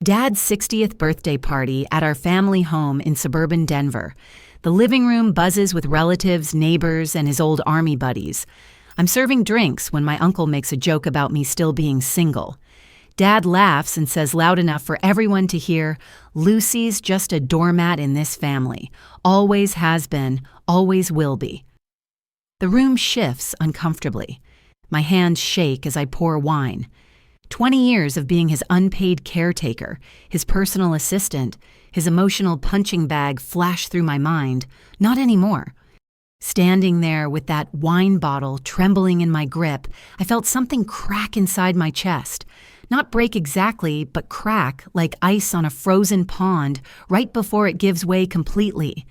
Dad's 60th birthday party at our family home in suburban Denver. The living room buzzes with relatives, neighbors, and his old army buddies. I'm serving drinks when my uncle makes a joke about me still being single. Dad laughs and says loud enough for everyone to hear, "Lucy's just a doormat in this family. Always has been, always will be." The room shifts uncomfortably. My hands shake as I pour wine. 20 years of being his unpaid caretaker, his personal assistant, his emotional punching bag flash through my mind. Not anymore. Standing there with that wine bottle trembling in my grip, I felt something crack inside my chest. Not break exactly, but crack like ice on a frozen pond right before it gives way completely.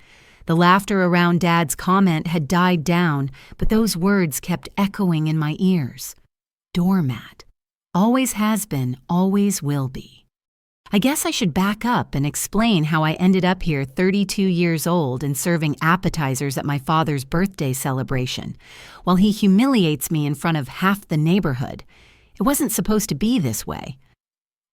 The laughter around Dad's comment had died down, but those words kept echoing in my ears. Doormat. Always has been, always will be. I guess I should back up and explain how I ended up here 32 years old and serving appetizers at my father's birthday celebration, while he humiliates me in front of half the neighborhood. It wasn't supposed to be this way.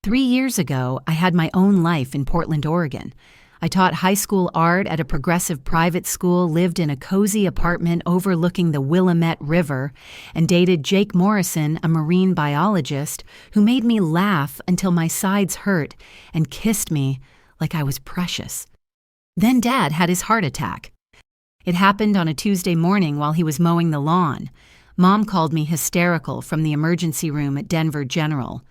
3 years ago, I had my own life in Portland, Oregon. I taught high school art at a progressive private school, lived in a cozy apartment overlooking the Willamette River, and dated Jake Morrison, a marine biologist, who made me laugh until my sides hurt and kissed me like I was precious. Then Dad had his heart attack. It happened on a Tuesday morning while he was mowing the lawn. Mom called me hysterical from the emergency room at Denver General.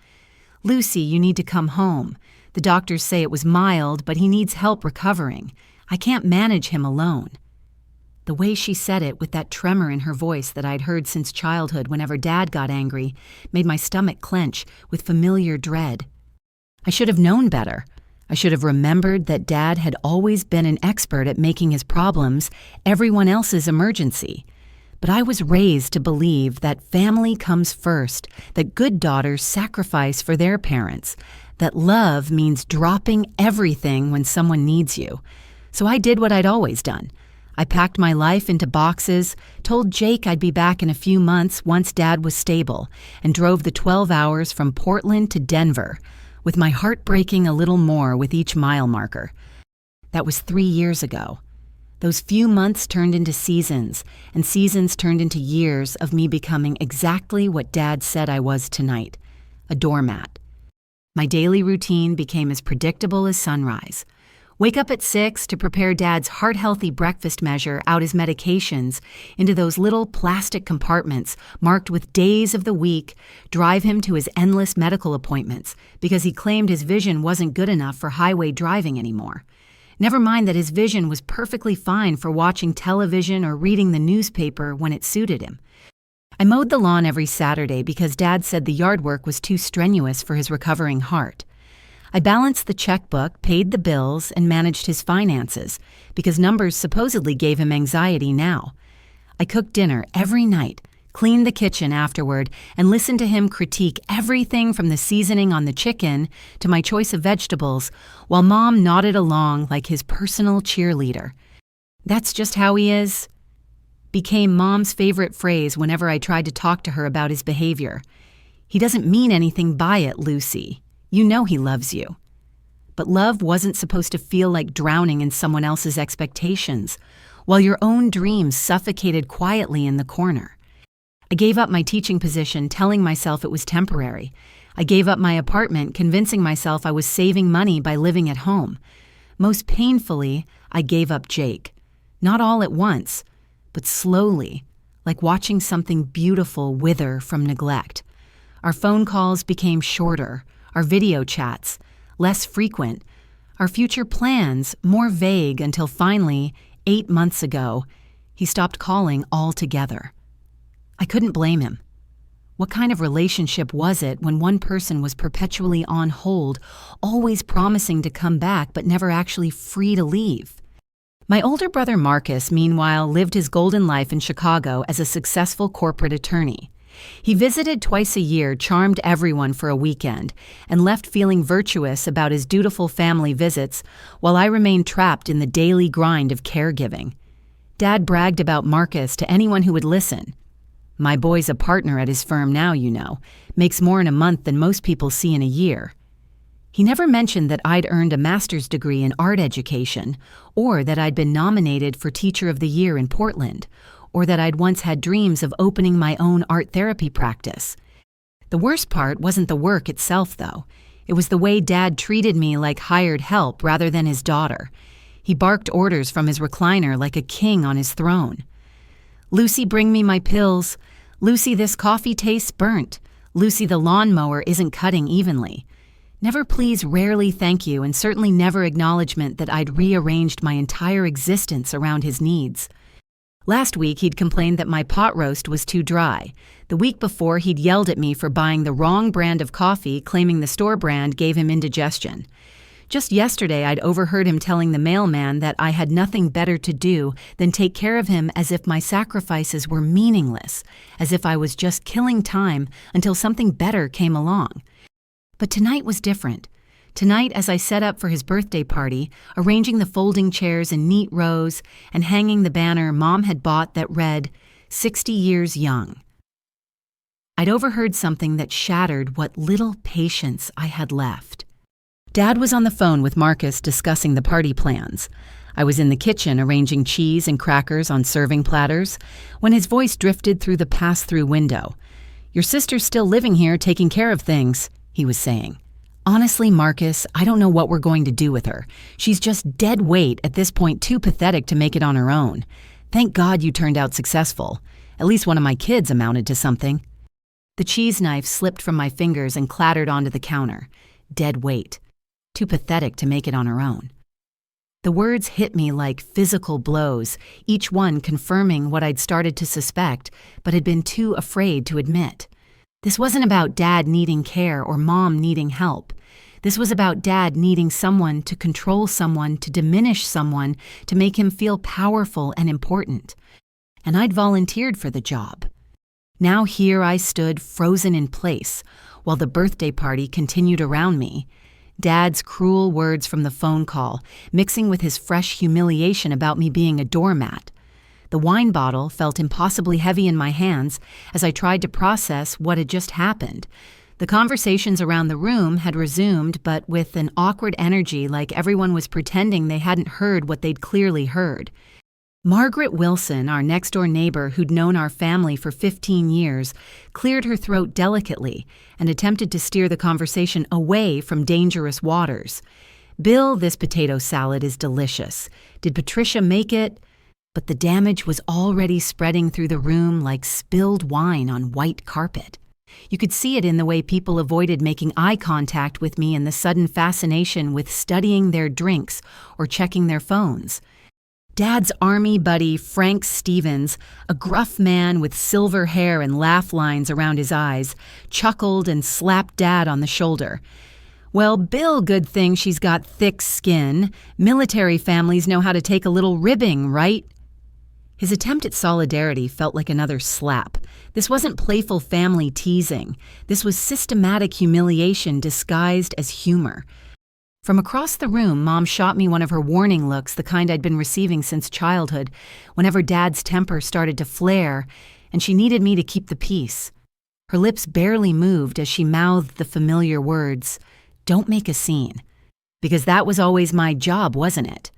"Lucy, you need to come home. The doctors say it was mild, but he needs help recovering. I can't manage him alone." The way she said it, with that tremor in her voice that I'd heard since childhood whenever Dad got angry, made my stomach clench with familiar dread. I should have known better. I should have remembered that Dad had always been an expert at making his problems everyone else's emergency. But I was raised to believe that family comes first, that good daughters sacrifice for their parents, that love means dropping everything when someone needs you. So I did what I'd always done. I packed my life into boxes, told Jake I'd be back in a few months once Dad was stable, and drove the 12 hours from Portland to Denver, with my heart breaking a little more with each mile marker. That was 3 years ago. Those few months turned into seasons, and seasons turned into years of me becoming exactly what Dad said I was tonight, a doormat. My daily routine became as predictable as sunrise. Wake up at 6 to prepare Dad's heart-healthy breakfast measure out his medications into those little plastic compartments marked with days of the week, drive him to his endless medical appointments because he claimed his vision wasn't good enough for highway driving anymore. Never mind that his vision was perfectly fine for watching television or reading the newspaper when it suited him. I mowed the lawn every Saturday because Dad said the yard work was too strenuous for his recovering heart. I balanced the checkbook, paid the bills, and managed his finances because numbers supposedly gave him anxiety now. I cooked dinner every night, cleaned the kitchen afterward, and listened to him critique everything from the seasoning on the chicken to my choice of vegetables, while Mom nodded along like his personal cheerleader. "That's just how he is," became Mom's favorite phrase whenever I tried to talk to her about his behavior. "He doesn't mean anything by it, Lucy. You know he loves you." But love wasn't supposed to feel like drowning in someone else's expectations, while your own dreams suffocated quietly in the corner. I gave up my teaching position, telling myself it was temporary. I gave up my apartment, convincing myself I was saving money by living at home. Most painfully, I gave up Jake. Not all at once, but slowly, like watching something beautiful wither from neglect. Our phone calls became shorter, our video chats less frequent, our future plans more vague until finally, 8 months ago, he stopped calling altogether. I couldn't blame him. What kind of relationship was it when one person was perpetually on hold, always promising to come back but never actually free to leave? My older brother Marcus, meanwhile, lived his golden life in Chicago as a successful corporate attorney. He visited twice a year, charmed everyone for a weekend, and left feeling virtuous about his dutiful family visits, while I remained trapped in the daily grind of caregiving. Dad bragged about Marcus to anyone who would listen. "My boy's a partner at his firm now, you know. Makes more in a month than most people see in a year." He never mentioned that I'd earned a master's degree in art education, or that I'd been nominated for Teacher of the Year in Portland, or that I'd once had dreams of opening my own art therapy practice. The worst part wasn't the work itself, though. It was the way Dad treated me like hired help rather than his daughter. He barked orders from his recliner like a king on his throne. "Lucy, bring me my pills. Lucy, this coffee tastes burnt. Lucy, the lawnmower isn't cutting evenly." Never please, rarely thank you, and certainly never acknowledgement that I'd rearranged my entire existence around his needs. Last week, he'd complained that my pot roast was too dry. The week before, he'd yelled at me for buying the wrong brand of coffee, claiming the store brand gave him indigestion. Just yesterday, I'd overheard him telling the mailman that I had nothing better to do than take care of him, as if my sacrifices were meaningless, as if I was just killing time until something better came along. But tonight was different. Tonight, as I set up for his birthday party, arranging the folding chairs in neat rows and hanging the banner Mom had bought that read, 60 years young, I'd overheard something that shattered what little patience I had left. Dad was on the phone with Marcus discussing the party plans. I was in the kitchen arranging cheese and crackers on serving platters when his voice drifted through the pass-through window. "Your sister's still living here taking care of things," he was saying. "Honestly, Marcus, I don't know what we're going to do with her. She's just dead weight at this point, too pathetic to make it on her own. Thank God you turned out successful. At least one of my kids amounted to something." The cheese knife slipped from my fingers and clattered onto the counter. Dead weight. Too pathetic to make it on her own. The words hit me like physical blows, each one confirming what I'd started to suspect, but had been too afraid to admit. This wasn't about Dad needing care or Mom needing help. This was about Dad needing someone to control someone, to diminish someone, to make him feel powerful and important. And I'd volunteered for the job. Now here I stood frozen in place, while the birthday party continued around me. Dad's cruel words from the phone call, mixing with his fresh humiliation about me being a doormat. The wine bottle felt impossibly heavy in my hands as I tried to process what had just happened. The conversations around the room had resumed, but with an awkward energy, like everyone was pretending they hadn't heard what they'd clearly heard. Margaret Wilson, our next-door neighbor who'd known our family for 15 years, cleared her throat delicately and attempted to steer the conversation away from dangerous waters. "Bill, this potato salad is delicious. Did Patricia make it?" But the damage was already spreading through the room like spilled wine on white carpet. You could see it in the way people avoided making eye contact with me and the sudden fascination with studying their drinks or checking their phones. Dad's army buddy, Frank Stevens, a gruff man with silver hair and laugh lines around his eyes, chuckled and slapped Dad on the shoulder. "Well, Bill, good thing she's got thick skin. Military families know how to take a little ribbing, right?" His attempt at solidarity felt like another slap. This wasn't playful family teasing. This was systematic humiliation disguised as humor. From across the room, Mom shot me one of her warning looks, the kind I'd been receiving since childhood, whenever Dad's temper started to flare, and she needed me to keep the peace. Her lips barely moved as she mouthed the familiar words, "Don't make a scene." Because that was always my job, wasn't it?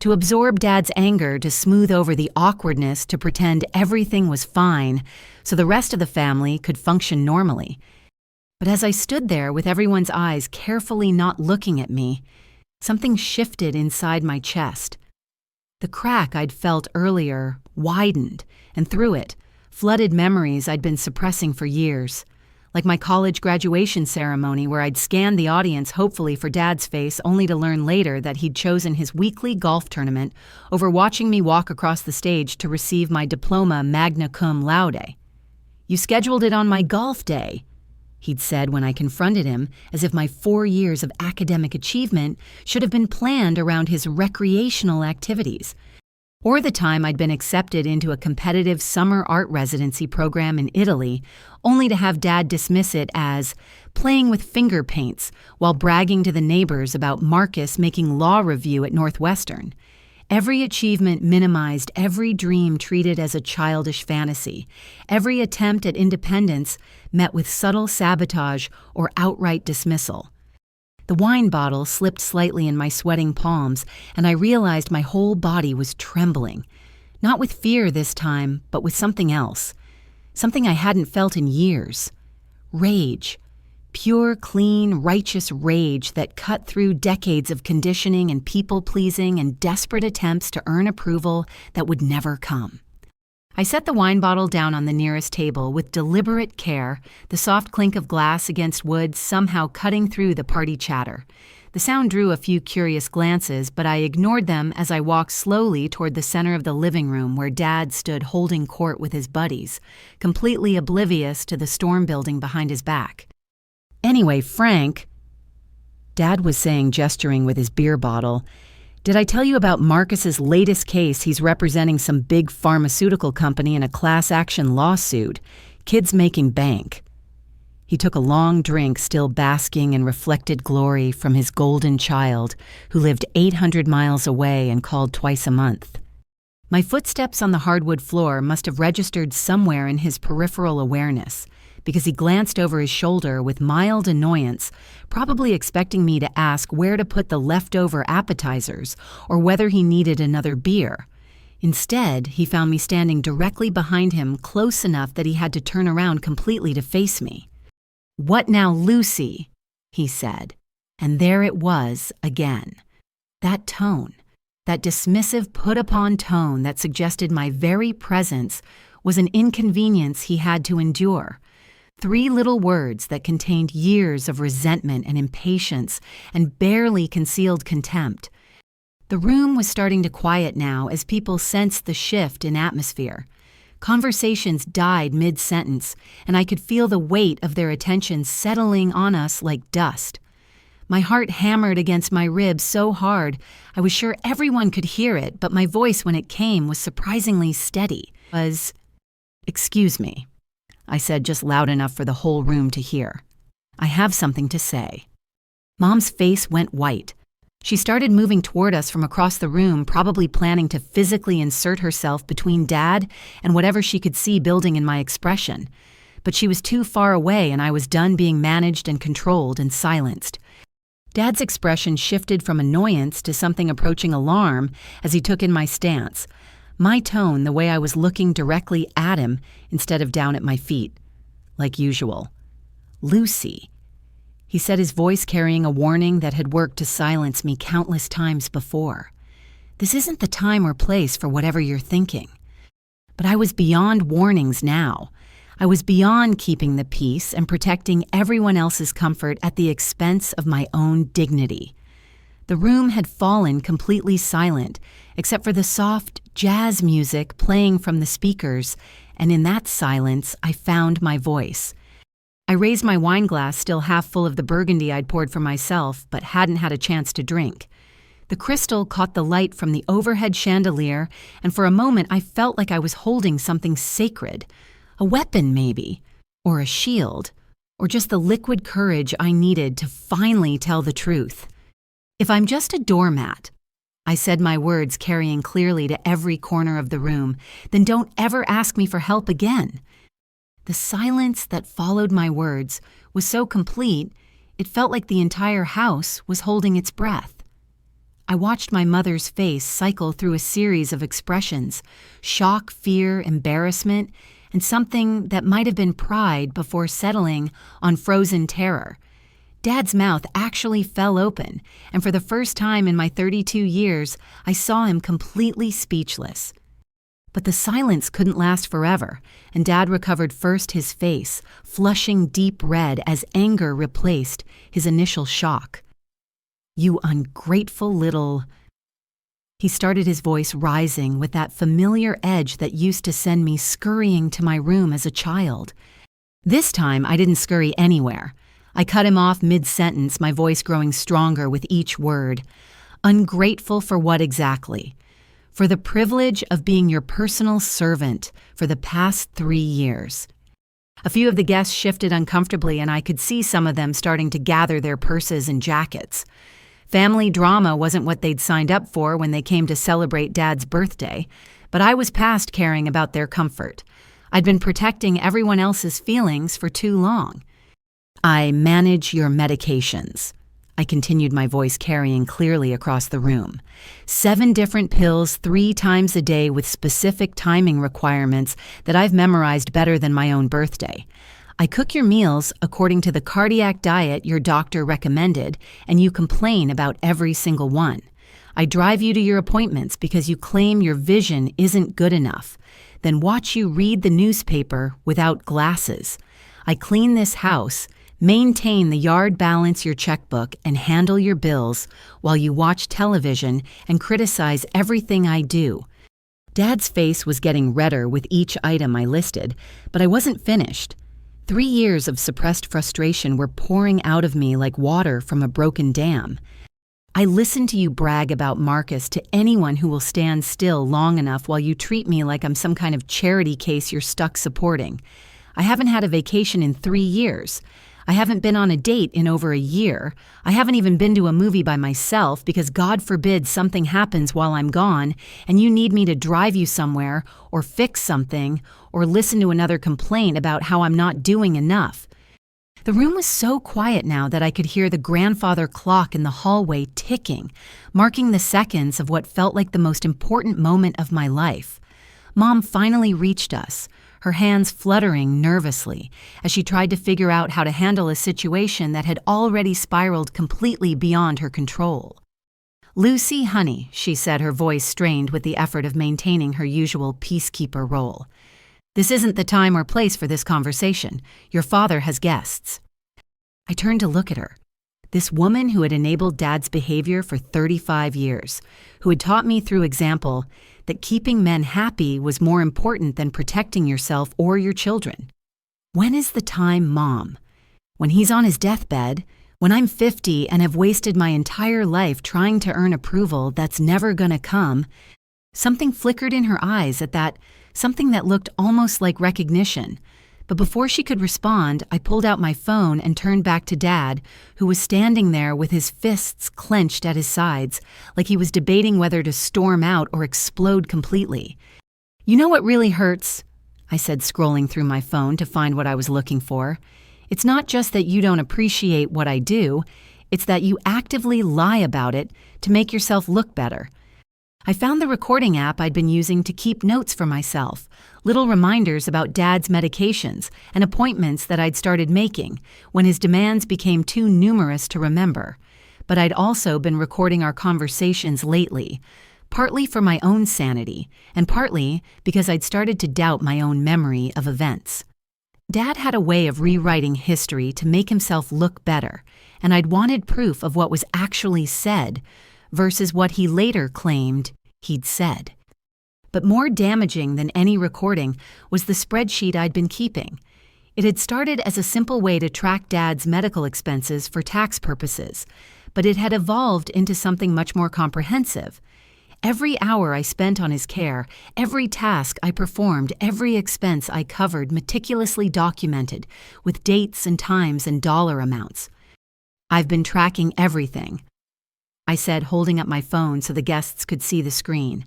To absorb Dad's anger, to smooth over the awkwardness, to pretend everything was fine, so the rest of the family could function normally. But as I stood there with everyone's eyes carefully not looking at me, something shifted inside my chest. The crack I'd felt earlier widened, and through it, flooded memories I'd been suppressing for years. Like my college graduation ceremony where I'd scanned the audience hopefully for Dad's face only to learn later that he'd chosen his weekly golf tournament over watching me walk across the stage to receive my diploma magna cum laude. "You scheduled it on my golf day," he'd said when I confronted him, as if my 4 years of academic achievement should have been planned around his recreational activities. Or the time I'd been accepted into a competitive summer art residency program in Italy, only to have Dad dismiss it as playing with finger paints while bragging to the neighbors about Marcus making law review at Northwestern. Every achievement minimized, every dream treated as a childish fantasy, every attempt at independence met with subtle sabotage or outright dismissal. The wine bottle slipped slightly in my sweating palms, and I realized my whole body was trembling. Not with fear this time, but with something else. Something I hadn't felt in years. Rage. Pure, clean, righteous rage that cut through decades of conditioning and people-pleasing and desperate attempts to earn approval that would never come. I set the wine bottle down on the nearest table with deliberate care, the soft clink of glass against wood somehow cutting through the party chatter. The sound drew a few curious glances, but I ignored them as I walked slowly toward the center of the living room where Dad stood holding court with his buddies, completely oblivious to the storm building behind his back. "Anyway, Frank," Dad was saying, gesturing with his beer bottle, "did I tell you about Marcus's latest case? He's representing some big pharmaceutical company in a class action lawsuit. Kids making bank." He took a long drink, still basking in reflected glory from his golden child, who lived 800 miles away and called twice a month. My footsteps on the hardwood floor must have registered somewhere in his peripheral awareness, because he glanced over his shoulder with mild annoyance, probably expecting me to ask where to put the leftover appetizers or whether he needed another beer. Instead, he found me standing directly behind him, close enough that he had to turn around completely to face me. "What now, Lucy?" he said. And there it was again. That tone, that dismissive put-upon tone that suggested my very presence was an inconvenience he had to endure. 3 little words that contained years of resentment and impatience and barely concealed contempt. The room was starting to quiet now as people sensed the shift in atmosphere. Conversations died mid-sentence, and I could feel the weight of their attention settling on us like dust. My heart hammered against my ribs so hard, I was sure everyone could hear it, but my voice when it came was surprisingly steady. "Excuse me," I said just loud enough for the whole room to hear. "I have something to say." Mom's face went white. She started moving toward us from across the room, probably planning to physically insert herself between Dad and whatever she could see building in my expression. But she was too far away, and I was done being managed and controlled and silenced. Dad's expression shifted from annoyance to something approaching alarm as he took in my stance. My tone, the way I was looking directly at him instead of down at my feet, like usual. "Lucy," he said, his voice carrying a warning that had worked to silence me countless times before. "This isn't the time or place for whatever you're thinking." But I was beyond warnings now. I was beyond keeping the peace and protecting everyone else's comfort at the expense of my own dignity. The room had fallen completely silent, except for the soft jazz music playing from the speakers, and in that silence, I found my voice. I raised my wine glass, still half full of the burgundy I'd poured for myself, but hadn't had a chance to drink. The crystal caught the light from the overhead chandelier, and for a moment I felt like I was holding something sacred. A weapon, maybe, or a shield, or just the liquid courage I needed to finally tell the truth. "If I'm just a doormat," I said, my words carrying clearly to every corner of the room, "then don't ever ask me for help again." The silence that followed my words was so complete, it felt like the entire house was holding its breath. I watched my mother's face cycle through a series of expressions: shock, fear, embarrassment, and something that might have been pride before settling on frozen terror. Dad's mouth actually fell open, and for the first time in my 32 years, I saw him completely speechless. But the silence couldn't last forever, and Dad recovered first his face, flushing deep red as anger replaced his initial shock. "You ungrateful little..." He started, his voice rising with that familiar edge that used to send me scurrying to my room as a child. This time, I didn't scurry anywhere. I cut him off mid-sentence, my voice growing stronger with each word. "Ungrateful for what exactly?" "For the privilege of being your personal servant for the past 3 years. A few of the guests shifted uncomfortably, and I could see some of them starting to gather their purses and jackets. Family drama wasn't what they'd signed up for when they came to celebrate Dad's birthday, but I was past caring about their comfort. I'd been protecting everyone else's feelings for too long. "I manage your medications," I continued, my voice carrying clearly across the room. 7 different pills 3 times a day with specific timing requirements that I've memorized better than my own birthday. I cook your meals according to the cardiac diet your doctor recommended, and you complain about every single one. I drive you to your appointments because you claim your vision isn't good enough, then watch you read the newspaper without glasses. I clean this house, maintain the yard, balance your checkbook, and handle your bills while you watch television and criticize everything I do. Dad's face was getting redder with each item I listed, but I wasn't finished. 3 years of suppressed frustration were pouring out of me like water from a broken dam. I listen to you brag about Marcus to anyone who will stand still long enough while you treat me like I'm some kind of charity case you're stuck supporting. I haven't had a vacation in 3 years. I haven't been on a date in over a year. I haven't even been to a movie by myself because God forbid something happens while I'm gone and you need me to drive you somewhere or fix something or listen to another complaint about how I'm not doing enough. The room was so quiet now that I could hear the grandfather clock in the hallway ticking, marking the seconds of what felt like the most important moment of my life. Mom finally reached us, her hands fluttering nervously as she tried to figure out how to handle a situation that had already spiraled completely beyond her control. "Lucy, honey," she said, her voice strained with the effort of maintaining her usual peacekeeper role. "This isn't the time or place for this conversation. Your father has guests." I turned to look at her. This woman who had enabled Dad's behavior for 35 years, who had taught me through example that keeping men happy was more important than protecting yourself or your children. When is the time, Mom? When he's on his deathbed? When I'm 50 and have wasted my entire life trying to earn approval that's never gonna come? Something flickered in her eyes at that, something that looked almost like recognition. But before she could respond, I pulled out my phone and turned back to Dad, who was standing there with his fists clenched at his sides, like he was debating whether to storm out or explode completely. "You know what really hurts?" I said, scrolling through my phone to find what I was looking for. "It's not just that you don't appreciate what I do, it's that you actively lie about it to make yourself look better." I found the recording app I'd been using to keep notes for myself, little reminders about Dad's medications and appointments that I'd started making when his demands became too numerous to remember. But I'd also been recording our conversations lately, partly for my own sanity, and partly because I'd started to doubt my own memory of events. Dad had a way of rewriting history to make himself look better, and I'd wanted proof of what was actually said versus what he later claimed he'd said. But more damaging than any recording was the spreadsheet I'd been keeping. It had started as a simple way to track Dad's medical expenses for tax purposes, but it had evolved into something much more comprehensive. Every hour I spent on his care, every task I performed, every expense I covered, meticulously documented, with dates and times and dollar amounts. "I've been tracking everything," I said, holding up my phone so the guests could see the screen.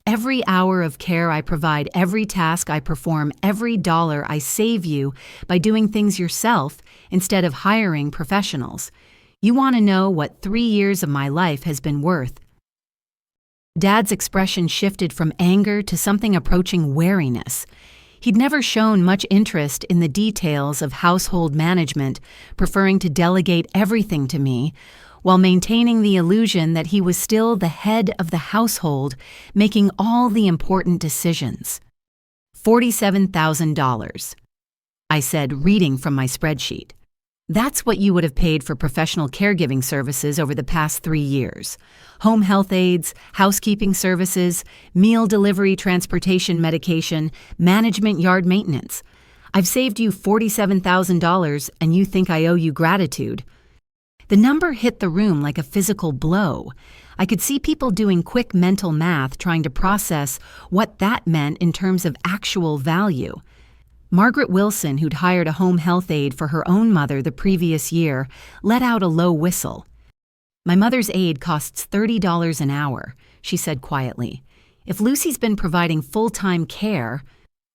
"Every hour of care I provide, every task I perform, every dollar I save you by doing things yourself instead of hiring professionals. You want to know what 3 years of my life has been worth?" Dad's expression shifted from anger to something approaching wariness. He'd never shown much interest in the details of household management, preferring to delegate everything to me, while maintaining the illusion that he was still the head of the household, making all the important decisions. $47,000, I said, reading from my spreadsheet. "That's what you would have paid for professional caregiving services over the past 3 years. Home health aides, housekeeping services, meal delivery, transportation, medication, management, yard maintenance. I've saved you $47,000 and you think I owe you gratitude." The number hit the room like a physical blow. I could see people doing quick mental math trying to process what that meant in terms of actual value. Margaret Wilson, who'd hired a home health aide for her own mother the previous year, let out a low whistle. "My mother's aide costs $30 an hour," she said quietly. "If Lucy's been providing full-time care—"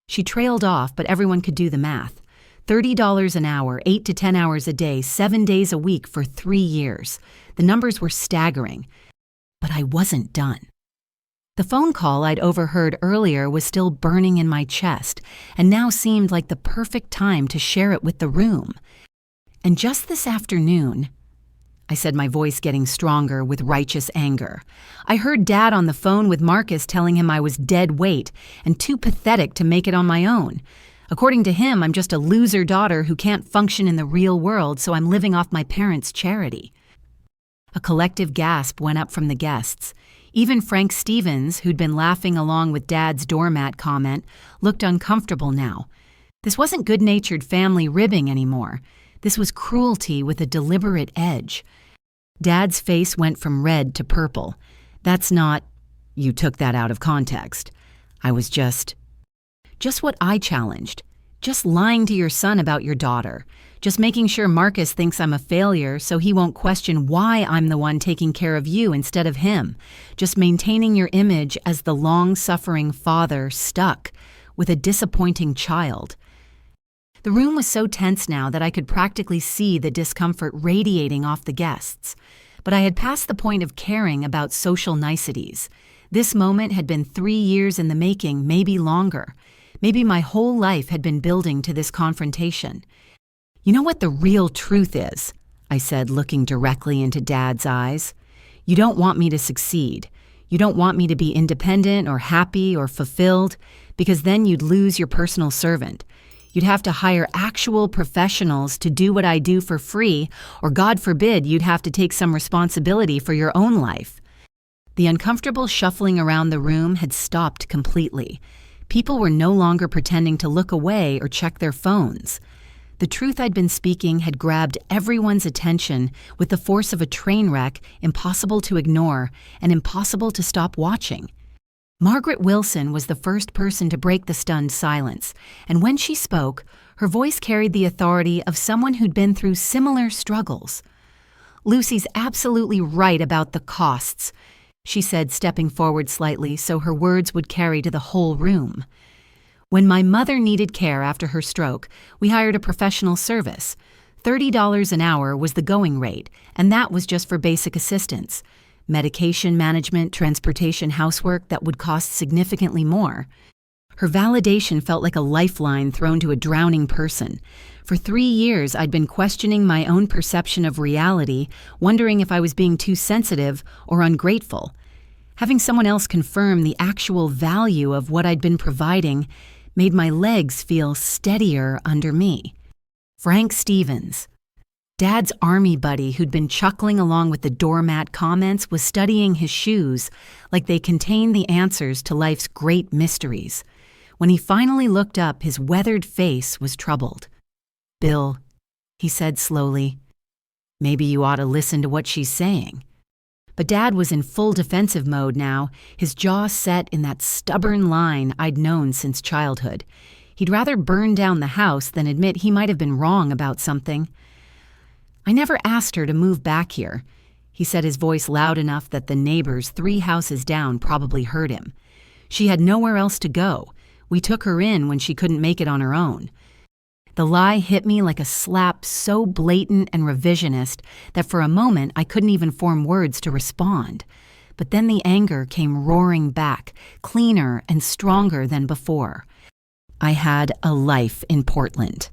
She trailed off, but everyone could do the math. $30 an hour, 8 to 10 hours a day, 7 days a week for 3 years. The numbers were staggering. But I wasn't done. The phone call I'd overheard earlier was still burning in my chest, and now seemed like the perfect time to share it with the room. And just this afternoon, I said, my voice getting stronger with righteous anger, I heard Dad on the phone with Marcus telling him I was dead weight and too pathetic to make it on my own. According to him, I'm just a loser daughter who can't function in the real world, so I'm living off my parents' charity. A collective gasp went up from the guests. Even Frank Stevens, who'd been laughing along with Dad's doormat comment, looked uncomfortable now. This wasn't good-natured family ribbing anymore. This was cruelty with a deliberate edge. Dad's face went from red to purple. That's not, you took that out of context. I was just what I challenged. Just lying to your son about your daughter. Just making sure Marcus thinks I'm a failure so he won't question why I'm the one taking care of you instead of him. Just maintaining your image as the long-suffering father stuck with a disappointing child. The room was so tense now that I could practically see the discomfort radiating off the guests. But I had passed the point of caring about social niceties. This moment had been 3 years in the making, maybe longer. Maybe my whole life had been building to this confrontation. You know what the real truth is, I said, looking directly into Dad's eyes. You don't want me to succeed. You don't want me to be independent or happy or fulfilled, because then you'd lose your personal servant. You'd have to hire actual professionals to do what I do for free, or God forbid, you'd have to take some responsibility for your own life. The uncomfortable shuffling around the room had stopped completely. People were no longer pretending to look away or check their phones. The truth I'd been speaking had grabbed everyone's attention with the force of a train wreck, impossible to ignore and impossible to stop watching. Margaret Wilson was the first person to break the stunned silence, and when she spoke, her voice carried the authority of someone who'd been through similar struggles. Lucy's absolutely right about the costs, she said, stepping forward slightly so her words would carry to the whole room. When my mother needed care after her stroke, we hired a professional service. $30 an hour was the going rate, and that was just for basic assistance. Medication management, transportation, housework that would cost significantly more. Her validation felt like a lifeline thrown to a drowning person. For 3 years, I'd been questioning my own perception of reality, wondering if I was being too sensitive or ungrateful. Having someone else confirm the actual value of what I'd been providing made my legs feel steadier under me. Frank Stevens, Dad's army buddy who'd been chuckling along with the doormat comments, was studying his shoes like they contained the answers to life's great mysteries. When he finally looked up, his weathered face was troubled. "Bill," he said slowly, "maybe you ought to listen to what she's saying." But Dad was in full defensive mode now, his jaw set in that stubborn line I'd known since childhood. He'd rather burn down the house than admit he might have been wrong about something. "I never asked her to move back here," he said, his voice loud enough that the neighbors 3 houses down probably heard him. "She had nowhere else to go. We took her in when she couldn't make it on her own." The lie hit me like a slap so blatant and revisionist that for a moment I couldn't even form words to respond. But then the anger came roaring back, cleaner and stronger than before. I had a life in Portland,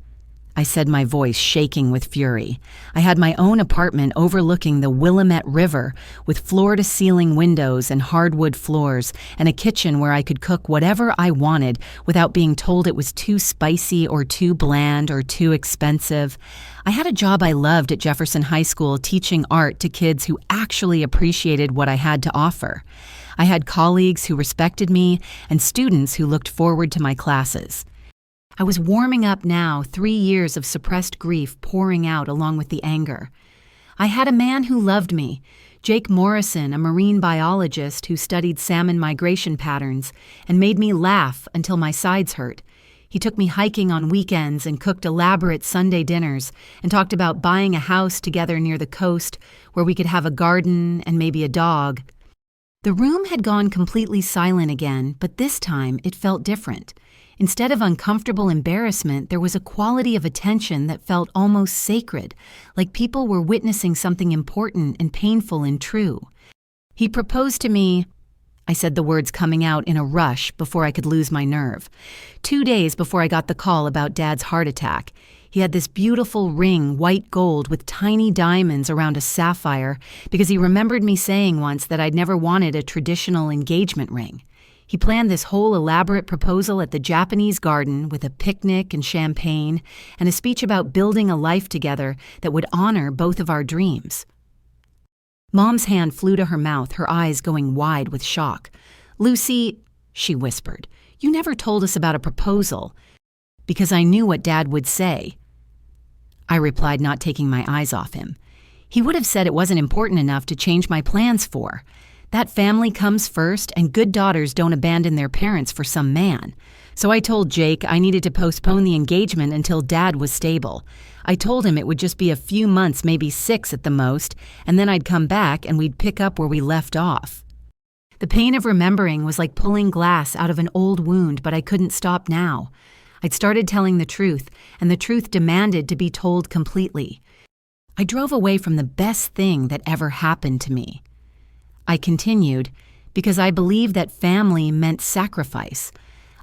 I said, my voice shaking with fury. I had my own apartment overlooking the Willamette River with floor-to-ceiling windows and hardwood floors and a kitchen where I could cook whatever I wanted without being told it was too spicy or too bland or too expensive. I had a job I loved at Jefferson High School teaching art to kids who actually appreciated what I had to offer. I had colleagues who respected me and students who looked forward to my classes. I was warming up now, 3 years of suppressed grief pouring out along with the anger. I had a man who loved me, Jake Morrison, a marine biologist who studied salmon migration patterns and made me laugh until my sides hurt. He took me hiking on weekends and cooked elaborate Sunday dinners and talked about buying a house together near the coast where we could have a garden and maybe a dog. The room had gone completely silent again, but this time it felt different. Instead of uncomfortable embarrassment, there was a quality of attention that felt almost sacred, like people were witnessing something important and painful and true. He proposed to me. I said the words coming out in a rush before I could lose my nerve. 2 days before I got the call about Dad's heart attack. He had this beautiful ring, white gold, with tiny diamonds around a sapphire, because he remembered me saying once that I'd never wanted a traditional engagement ring. He planned this whole elaborate proposal at the Japanese garden with a picnic and champagne and a speech about building a life together that would honor both of our dreams. Mom's hand flew to her mouth, her eyes going wide with shock. "Lucy," she whispered, "you never told us about a proposal." Because I knew what Dad would say. I replied, not taking my eyes off him. He would have said it wasn't important enough to change my plans for. That family comes first, and good daughters don't abandon their parents for some man. So I told Jake I needed to postpone the engagement until Dad was stable. I told him it would just be a few months, maybe 6 at the most, and then I'd come back and we'd pick up where we left off. The pain of remembering was like pulling glass out of an old wound, but I couldn't stop now. I'd started telling the truth, and the truth demanded to be told completely. I drove away from the best thing that ever happened to me. I continued, because I believed that family meant sacrifice.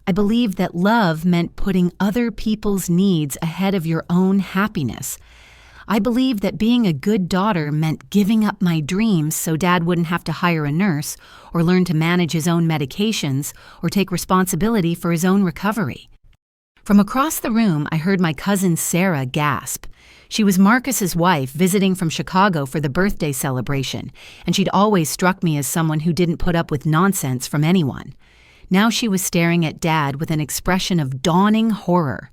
I believed that love meant putting other people's needs ahead of your own happiness. I believed that being a good daughter meant giving up my dreams so Dad wouldn't have to hire a nurse or learn to manage his own medications or take responsibility for his own recovery. From across the room, I heard my cousin Sarah gasp. She was Marcus's wife visiting from Chicago for the birthday celebration, and she'd always struck me as someone who didn't put up with nonsense from anyone. Now she was staring at Dad with an expression of dawning horror.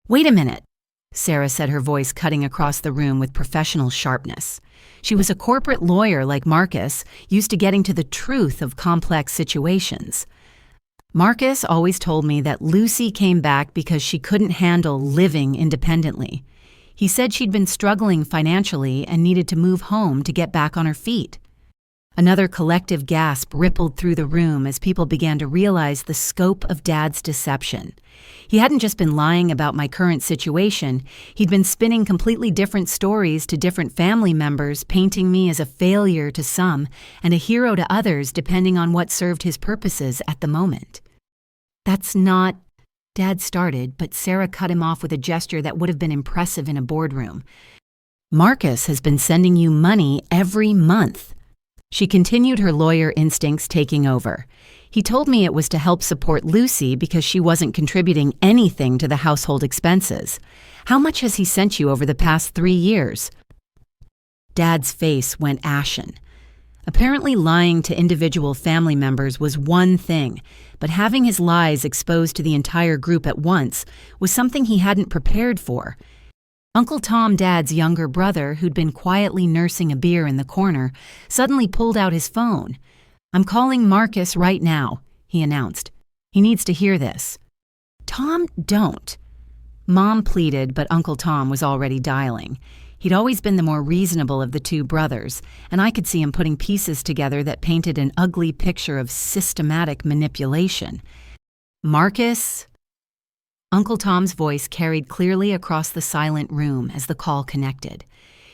"Wait a minute," Sarah said, her voice cutting across the room with professional sharpness. She was a corporate lawyer like Marcus, used to getting to the truth of complex situations. "Marcus always told me that Lucy came back because she couldn't handle living independently. He said she'd been struggling financially and needed to move home to get back on her feet." Another collective gasp rippled through the room as people began to realize the scope of Dad's deception. He hadn't just been lying about my current situation, he'd been spinning completely different stories to different family members, painting me as a failure to some and a hero to others depending on what served his purposes at the moment. "That's not," Dad started, but Sarah cut him off with a gesture that would have been impressive in a boardroom. "Marcus has been sending you money every month." She continued, her lawyer instincts taking over. "He told me it was to help support Lucy because she wasn't contributing anything to the household expenses. How much has he sent you over the past 3 years?" Dad's face went ashen. Apparently lying to individual family members was one thing, but having his lies exposed to the entire group at once was something he hadn't prepared for. Uncle Tom, Dad's younger brother, who'd been quietly nursing a beer in the corner, suddenly pulled out his phone. "I'm calling Marcus right now," he announced. "He needs to hear this." "Tom, don't." Mom pleaded, but Uncle Tom was already dialing. He'd always been the more reasonable of the two brothers, and I could see him putting pieces together that painted an ugly picture of systematic manipulation. "Marcus?" Uncle Tom's voice carried clearly across the silent room as the call connected.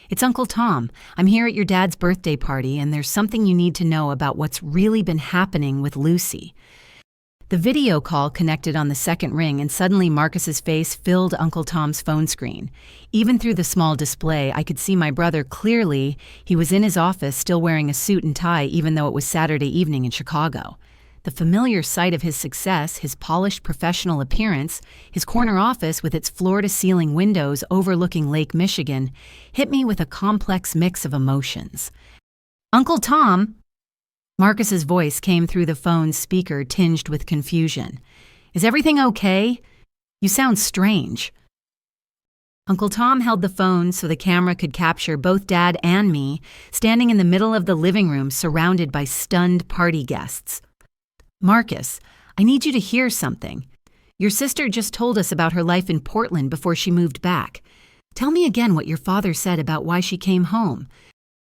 "It's Uncle Tom. I'm here at your dad's birthday party, and there's something you need to know about what's really been happening with Lucy." The video call connected on the second ring, and suddenly Marcus's face filled Uncle Tom's phone screen. Even through the small display, I could see my brother clearly. He was in his office, still wearing a suit and tie, even though it was Saturday evening in Chicago. The familiar sight of his success, his polished professional appearance, his corner office with its floor-to-ceiling windows overlooking Lake Michigan, hit me with a complex mix of emotions. "Uncle Tom!" Marcus's voice came through the phone's speaker, tinged with confusion. "Is everything okay? You sound strange." Uncle Tom held the phone so the camera could capture both Dad and me, standing in the middle of the living room surrounded by stunned party guests. "Marcus, I need you to hear something. Your sister just told us about her life in Portland before she moved back. Tell me again what your father said about why she came home."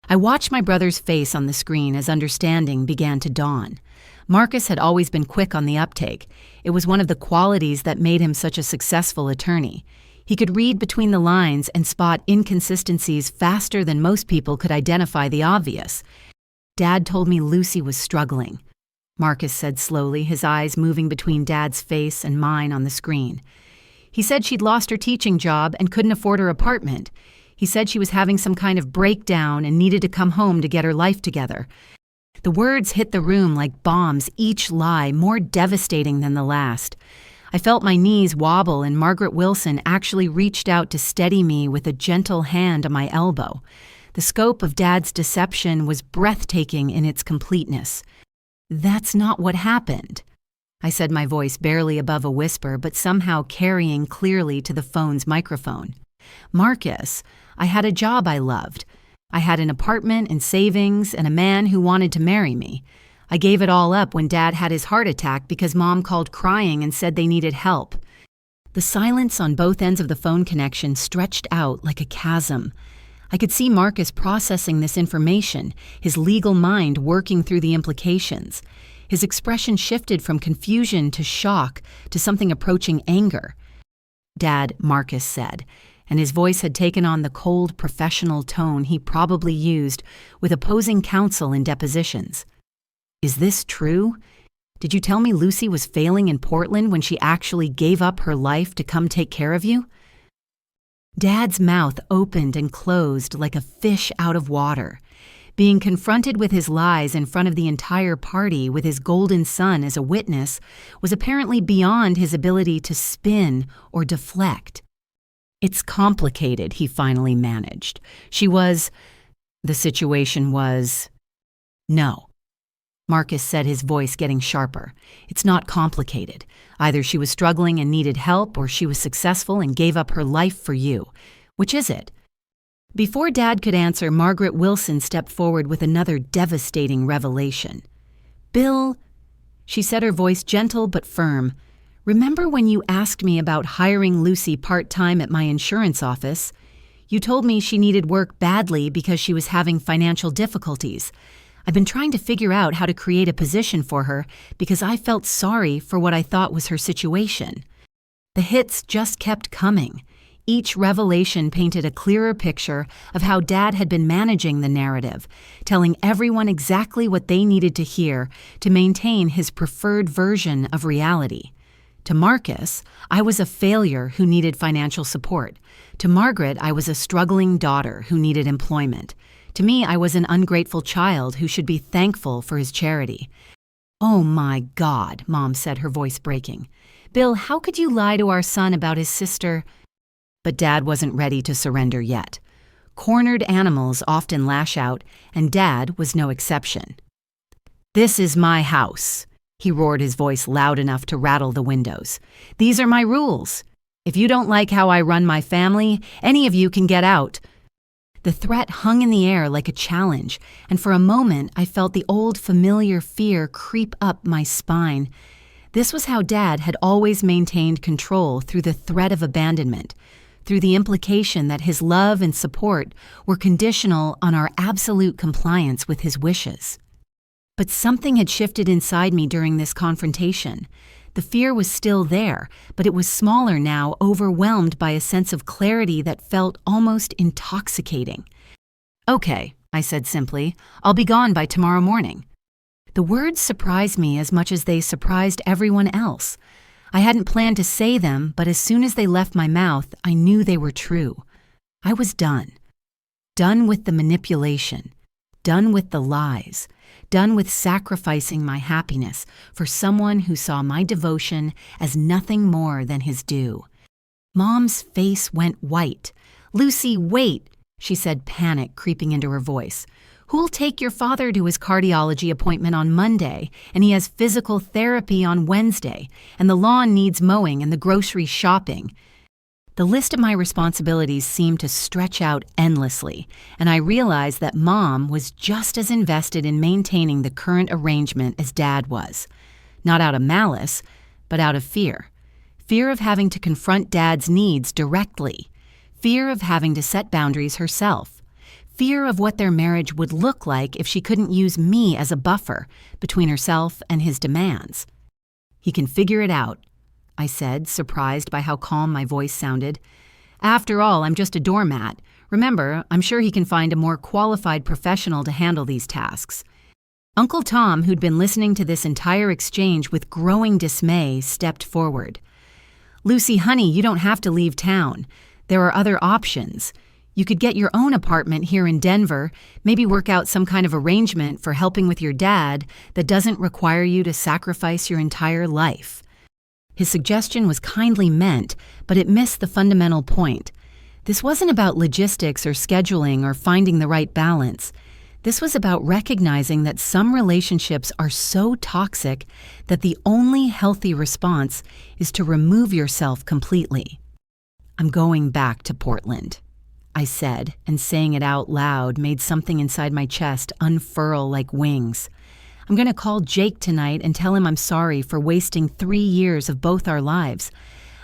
I watched my brother's face on the screen as understanding began to dawn. Marcus had always been quick on the uptake. It was one of the qualities that made him such a successful attorney. He could read between the lines and spot inconsistencies faster than most people could identify the obvious. "Dad told me Lucy was struggling," Marcus said slowly, his eyes moving between Dad's face and mine on the screen. "He said she'd lost her teaching job and couldn't afford her apartment. He said she was having some kind of breakdown and needed to come home to get her life together." The words hit the room like bombs, each lie more devastating than the last. I felt my knees wobble, and Margaret Wilson actually reached out to steady me with a gentle hand on my elbow. The scope of Dad's deception was breathtaking in its completeness. "That's not what happened," I said, my voice barely above a whisper, but somehow carrying clearly to the phone's microphone. "Marcus, I had a job I loved. I had an apartment and savings and a man who wanted to marry me. I gave it all up when Dad had his heart attack because Mom called crying and said they needed help." The silence on both ends of the phone connection stretched out like a chasm. I could see Marcus processing this information, his legal mind working through the implications. His expression shifted from confusion to shock to something approaching anger. "Dad," Marcus said, and his voice had taken on the cold, professional tone he probably used with opposing counsel in depositions. "Is this true? Did you tell me Lucy was failing in Portland when she actually gave up her life to come take care of you?" Dad's mouth opened and closed like a fish out of water. Being confronted with his lies in front of the entire party with his golden son as a witness was apparently beyond his ability to spin or deflect. "It's complicated," he finally managed. The situation was, "No." Marcus said, his voice getting sharper. "It's not complicated. Either she was struggling and needed help, or she was successful and gave up her life for you. Which is it?" Before Dad could answer, Margaret Wilson stepped forward with another devastating revelation. "Bill," she said, her voice gentle but firm, "remember when you asked me about hiring Lucy part-time at my insurance office? You told me she needed work badly because she was having financial difficulties. I've been trying to figure out how to create a position for her because I felt sorry for what I thought was her situation." The hits just kept coming. Each revelation painted a clearer picture of how Dad had been managing the narrative, telling everyone exactly what they needed to hear to maintain his preferred version of reality. To Marcus, I was a failure who needed financial support. To Margaret, I was a struggling daughter who needed employment. To me, I was an ungrateful child who should be thankful for his charity. "Oh my God," Mom said, her voice breaking. "Bill, how could you lie to our son about his sister?" But Dad wasn't ready to surrender yet. Cornered animals often lash out, and Dad was no exception. "This is my house," he roared, his voice loud enough to rattle the windows. "These are my rules. If you don't like how I run my family, any of you can get out." The threat hung in the air like a challenge, and for a moment I felt the old familiar fear creep up my spine. This was how Dad had always maintained control, through the threat of abandonment, through the implication that his love and support were conditional on our absolute compliance with his wishes. But something had shifted inside me during this confrontation. The fear was still there, but it was smaller now, overwhelmed by a sense of clarity that felt almost intoxicating. "Okay," I said simply, "I'll be gone by tomorrow morning." The words surprised me as much as they surprised everyone else. I hadn't planned to say them, but as soon as they left my mouth, I knew they were true. I was done. Done with the manipulation. Done with the lies. Done with sacrificing my happiness for someone who saw my devotion as nothing more than his due. Mom's face went white. "Lucy, wait," she said, panic creeping into her voice. "Who'll take your father to his cardiology appointment on Monday, and he has physical therapy on Wednesday, and the lawn needs mowing and the grocery shopping?" The list of my responsibilities seemed to stretch out endlessly, and I realized that Mom was just as invested in maintaining the current arrangement as Dad was. Not out of malice, but out of fear. Fear of having to confront Dad's needs directly. Fear of having to set boundaries herself. fear of what their marriage would look like if she couldn't use me as a buffer between herself and his demands. "He can figure it out," I said, surprised by how calm my voice sounded. "After all, I'm just a doormat. Remember, I'm sure he can find a more qualified professional to handle these tasks." Uncle Tom, who'd been listening to this entire exchange with growing dismay, stepped forward. "Lucy, honey, you don't have to leave town. There are other options. You could get your own apartment here in Denver, maybe work out some kind of arrangement for helping with your dad that doesn't require you to sacrifice your entire life." His suggestion was kindly meant, but it missed the fundamental point. This wasn't about logistics or scheduling or finding the right balance. This was about recognizing that some relationships are so toxic that the only healthy response is to remove yourself completely. "I'm going back to Portland," I said, and saying it out loud made something inside my chest unfurl like wings. "I'm going to call Jake tonight and tell him I'm sorry for wasting 3 years of both our lives.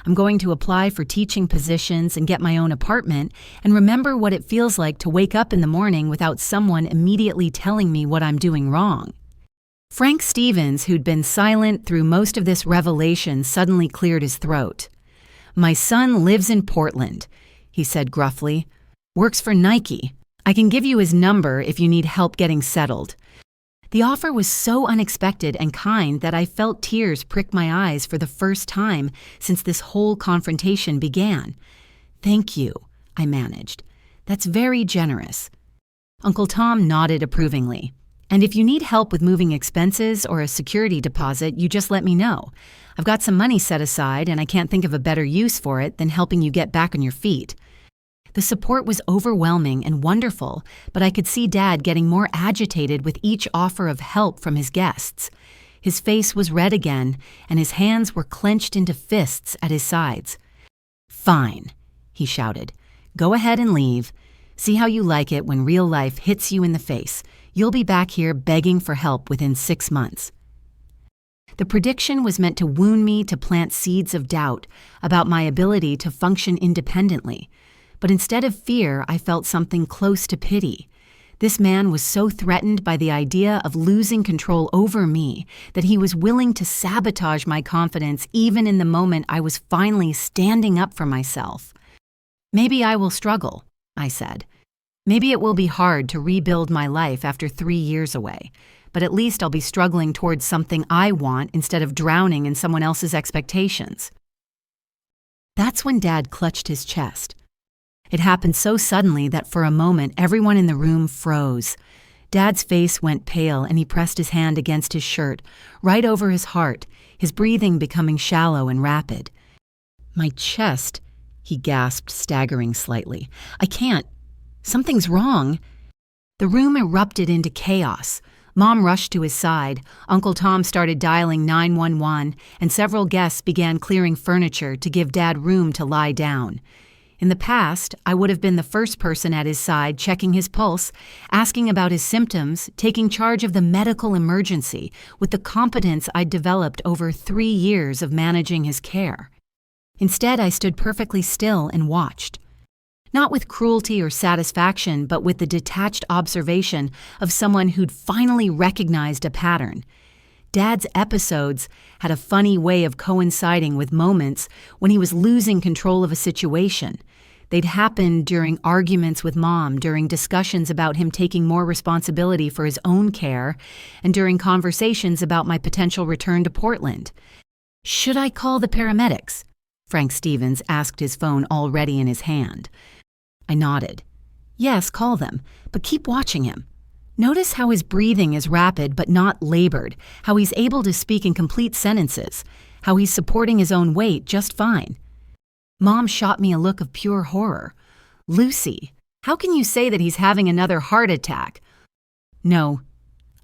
I'm going to apply for teaching positions and get my own apartment and remember what it feels like to wake up in the morning without someone immediately telling me what I'm doing wrong." Frank Stevens, who'd been silent through most of this revelation, suddenly cleared his throat. "My son lives in Portland," he said gruffly. "Works for Nike. I can give you his number if you need help getting settled." The offer was so unexpected and kind that I felt tears prick my eyes for the first time since this whole confrontation began. "Thank you," I managed. "That's very generous." Uncle Tom nodded approvingly. "And if you need help with moving expenses or a security deposit, you just let me know. I've got some money set aside and I can't think of a better use for it than helping you get back on your feet." The support was overwhelming and wonderful, but I could see Dad getting more agitated with each offer of help from his guests. His face was red again, and his hands were clenched into fists at his sides. "Fine," he shouted. "Go ahead and leave. See how you like it when real life hits you in the face. You'll be back here begging for help within 6 months." The prediction was meant to wound me to plant seeds of doubt about my ability to function independently. But instead of fear, I felt something close to pity. This man was so threatened by the idea of losing control over me that he was willing to sabotage my confidence even in the moment I was finally standing up for myself. "Maybe I will struggle," I said. "Maybe it will be hard to rebuild my life after 3 years away, but at least I'll be struggling towards something I want instead of drowning in someone else's expectations." That's when Dad clutched his chest. It happened so suddenly that for a moment everyone in the room froze. Dad's face went pale and he pressed his hand against his shirt, right over his heart, his breathing becoming shallow and rapid. "My chest," he gasped, staggering slightly. "I can't. Something's wrong." The room erupted into chaos. Mom rushed to his side, Uncle Tom started dialing 911, and several guests began clearing furniture to give Dad room to lie down. In the past, I would have been the first person at his side checking his pulse, asking about his symptoms, taking charge of the medical emergency with the competence I'd developed over 3 years of managing his care. Instead, I stood perfectly still and watched. Not with cruelty or satisfaction, but with the detached observation of someone who'd finally recognized a pattern. Dad's episodes had a funny way of coinciding with moments when he was losing control of a situation. They'd happened during arguments with Mom, during discussions about him taking more responsibility for his own care, and during conversations about my potential return to Portland. "Should I call the paramedics?" Frank Stevens asked, his phone already in his hand. I nodded. "Yes, call them, but keep watching him. Notice how his breathing is rapid but not labored, how he's able to speak in complete sentences, how he's supporting his own weight just fine." Mom shot me a look of pure horror. "Lucy, how can you say that he's having another heart attack?" "No,"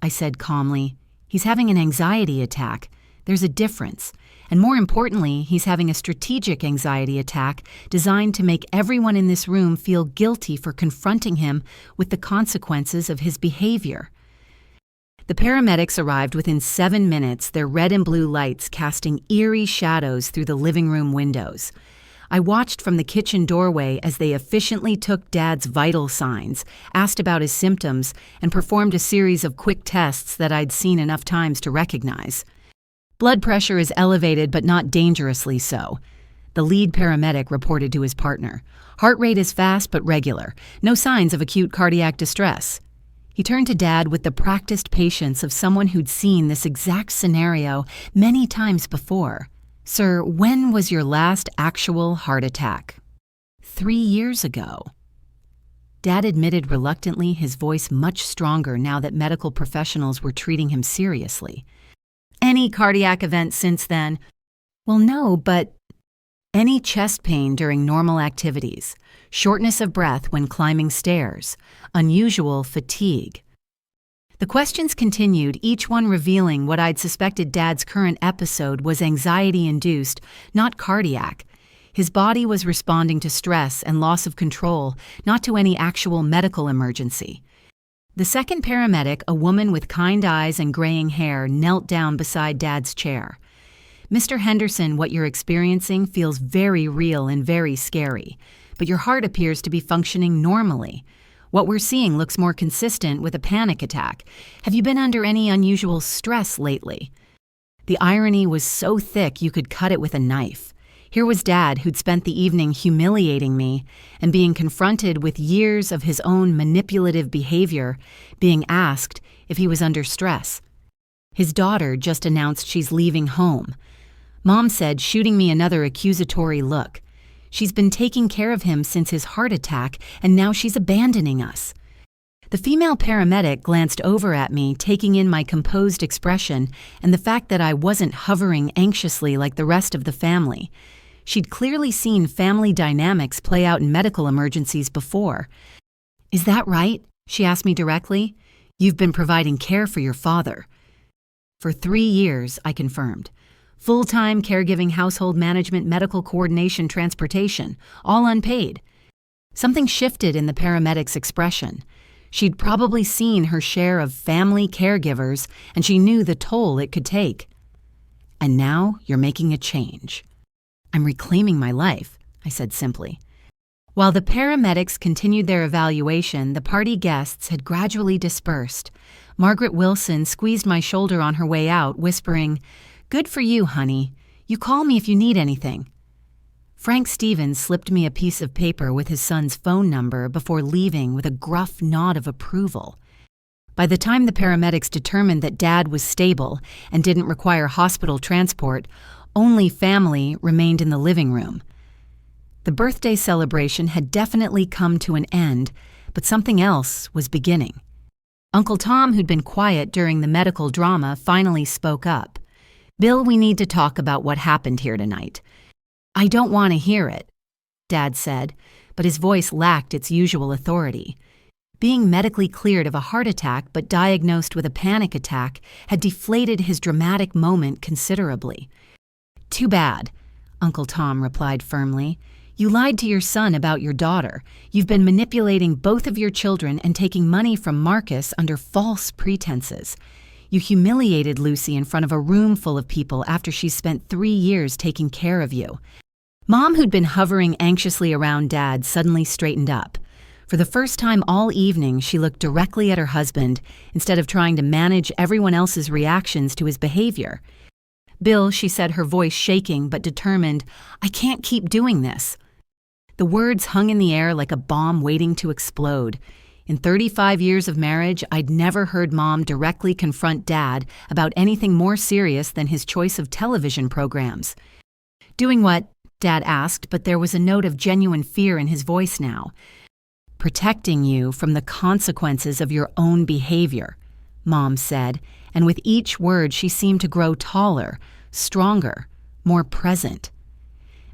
I said calmly. "He's having an anxiety attack. There's a difference. And more importantly, he's having a strategic anxiety attack designed to make everyone in this room feel guilty for confronting him with the consequences of his behavior." The paramedics arrived within 7 minutes, their red and blue lights casting eerie shadows through the living room windows. I watched from the kitchen doorway as they efficiently took Dad's vital signs, asked about his symptoms, and performed a series of quick tests that I'd seen enough times to recognize. Blood pressure is elevated but not dangerously so, the lead paramedic reported to his partner. Heart rate is fast but regular, no signs of acute cardiac distress. He turned to Dad with the practiced patience of someone who'd seen this exact scenario many times before. "Sir, when was your last actual heart attack?" 3 years ago. Dad admitted reluctantly, his voice much stronger now that medical professionals were treating him seriously. "Any cardiac event since then?" "Well, no, but..." "Any chest pain during normal activities, shortness of breath when climbing stairs, unusual fatigue." The questions continued, each one revealing what I'd suspected Dad's current episode was anxiety-induced, not cardiac. His body was responding to stress and loss of control, not to any actual medical emergency. The second paramedic, a woman with kind eyes and graying hair, knelt down beside Dad's chair. "Mr. Henderson, what you're experiencing feels very real and very scary, but your heart appears to be functioning normally. What we're seeing looks more consistent with a panic attack. Have you been under any unusual stress lately?" The irony was so thick you could cut it with a knife. Here was Dad, who'd spent the evening humiliating me and being confronted with years of his own manipulative behavior, being asked if he was under stress. His daughter just announced she's leaving home. Mom said, shooting me another accusatory look. She's been taking care of him since his heart attack, and now she's abandoning us. The female paramedic glanced over at me, taking in my composed expression and the fact that I wasn't hovering anxiously like the rest of the family. She'd clearly seen family dynamics play out in medical emergencies before. "Is that right?" she asked me directly. "You've been providing care for your father." "For 3 years," I confirmed. "Full-time caregiving, household management, medical coordination, transportation, all unpaid." Something shifted in the paramedic's expression. She'd probably seen her share of family caregivers, and she knew the toll it could take. "And now you're making a change." "I'm reclaiming my life," I said simply. While the paramedics continued their evaluation, the party guests had gradually dispersed. Margaret Wilson squeezed my shoulder on her way out, whispering, "Good for you, honey. You call me if you need anything." Frank Stevens slipped me a piece of paper with his son's phone number before leaving with a gruff nod of approval. By the time the paramedics determined that Dad was stable and didn't require hospital transport, only family remained in the living room. The birthday celebration had definitely come to an end, but something else was beginning. Uncle Tom, who'd been quiet during the medical drama, finally spoke up. "Bill, we need to talk about what happened here tonight." "I don't want to hear it," Dad said, but his voice lacked its usual authority. Being medically cleared of a heart attack but diagnosed with a panic attack had deflated his dramatic moment considerably. "Too bad," Uncle Tom replied firmly. "You lied to your son about your daughter. You've been manipulating both of your children and taking money from Marcus under false pretenses. You humiliated Lucy in front of a room full of people after she spent 3 years taking care of you." Mom, who'd been hovering anxiously around Dad, suddenly straightened up. For the first time all evening, she looked directly at her husband instead of trying to manage everyone else's reactions to his behavior. "Bill," she said, her voice shaking but determined, "I can't keep doing this." The words hung in the air like a bomb waiting to explode. In 35 years of marriage, I'd never heard Mom directly confront Dad about anything more serious than his choice of television programs. "Doing what?" Dad asked, but there was a note of genuine fear in his voice now. "Protecting you from the consequences of your own behavior," Mom said, and with each word she seemed to grow taller, stronger, more present.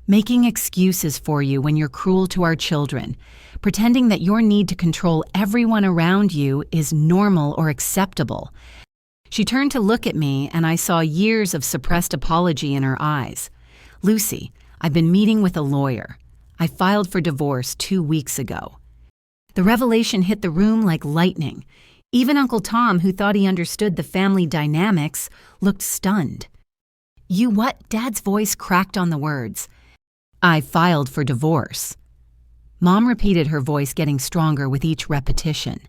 "Making excuses for you when you're cruel to our children, pretending that your need to control everyone around you is normal or acceptable." She turned to look at me, and I saw years of suppressed apology in her eyes. "Lucy, I've been meeting with a lawyer. I filed for divorce 2 weeks ago." The revelation hit the room like lightning. Even Uncle Tom, who thought he understood the family dynamics, looked stunned. "You what?" Dad's voice cracked on the words. I filed for divorce. Mom repeated, her voice getting stronger with each repetition.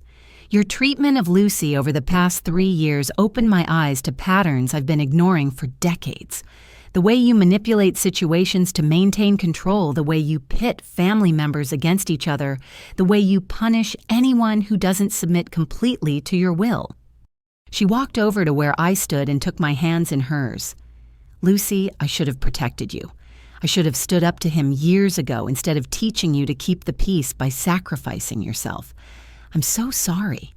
Your treatment of Lucy over the past 3 years opened my eyes to patterns I've been ignoring for decades. The way you manipulate situations to maintain control, the way you pit family members against each other, the way you punish anyone who doesn't submit completely to your will. She walked over to where I stood and took my hands in hers. Lucy, I should have protected you. I should have stood up to him years ago instead of teaching you to keep the peace by sacrificing yourself. I'm so sorry.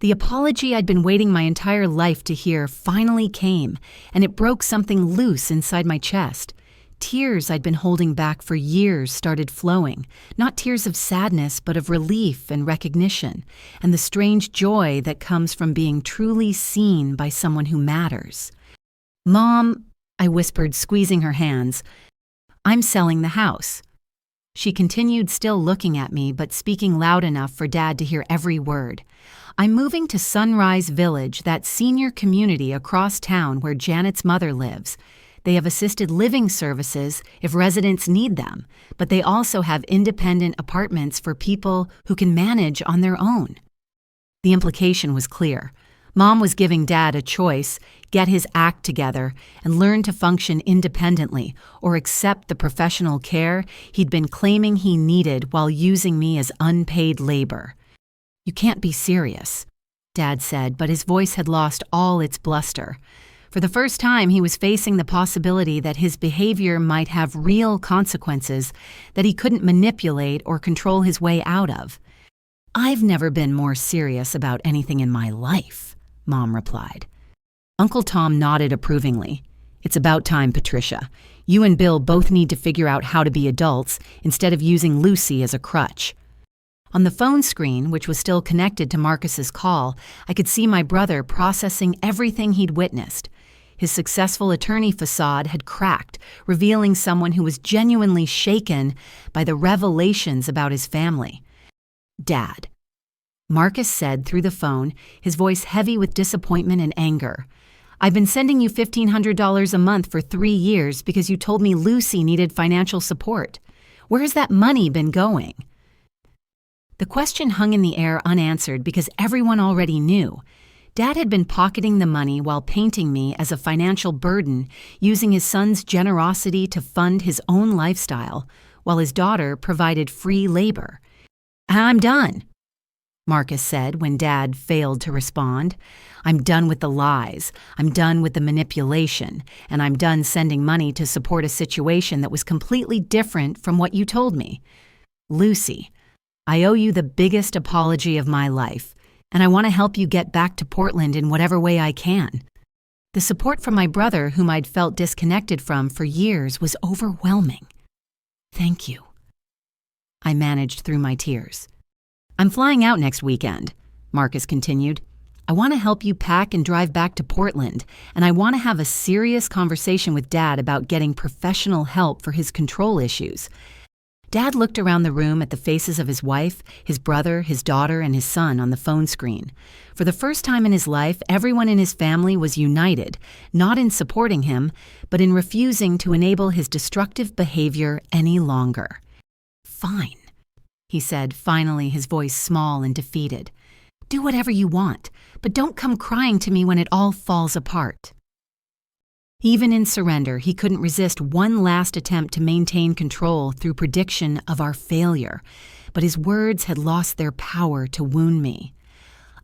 The apology I'd been waiting my entire life to hear finally came, and it broke something loose inside my chest. Tears I'd been holding back for years started flowing, not tears of sadness, but of relief and recognition, and the strange joy that comes from being truly seen by someone who matters. Mom, I whispered, squeezing her hands, I'm selling the house. She continued, still looking at me, but speaking loud enough for Dad to hear every word. I'm moving to Sunrise Village, that senior community across town where Janet's mother lives. They have assisted living services if residents need them, but they also have independent apartments for people who can manage on their own. The implication was clear. Mom was giving Dad a choice: get his act together and learn to function independently, or accept the professional care he'd been claiming he needed while using me as unpaid labor. You can't be serious, Dad said, but his voice had lost all its bluster. For the first time, he was facing the possibility that his behavior might have real consequences that he couldn't manipulate or control his way out of. I've never been more serious about anything in my life, Mom replied. Uncle Tom nodded approvingly. It's about time, Patricia. You and Bill both need to figure out how to be adults instead of using Lucy as a crutch. On the phone screen, which was still connected to Marcus's call, I could see my brother processing everything he'd witnessed. His successful attorney facade had cracked, revealing someone who was genuinely shaken by the revelations about his family. Dad, Marcus said through the phone, his voice heavy with disappointment and anger. I've been sending you $1,500 a month for 3 years because you told me Lucy needed financial support. Where has that money been going? The question hung in the air unanswered because everyone already knew. Dad had been pocketing the money while painting me as a financial burden, using his son's generosity to fund his own lifestyle, while his daughter provided free labor. I'm done, Marcus said when Dad failed to respond. I'm done with the lies, I'm done with the manipulation, and I'm done sending money to support a situation that was completely different from what you told me. Lucy, I owe you the biggest apology of my life, and I want to help you get back to Portland in whatever way I can. The support from my brother, whom I'd felt disconnected from for years, was overwhelming. Thank you. I managed through my tears. I'm flying out next weekend, Marcus continued. I want to help you pack and drive back to Portland, and I want to have a serious conversation with Dad about getting professional help for his control issues. Dad looked around the room at the faces of his wife, his brother, his daughter, and his son on the phone screen. For the first time in his life, everyone in his family was united, not in supporting him, but in refusing to enable his destructive behavior any longer. Fine, he said, finally, his voice small and defeated. Do whatever you want, but don't come crying to me when it all falls apart. Even in surrender, he couldn't resist one last attempt to maintain control through prediction of our failure, but his words had lost their power to wound me.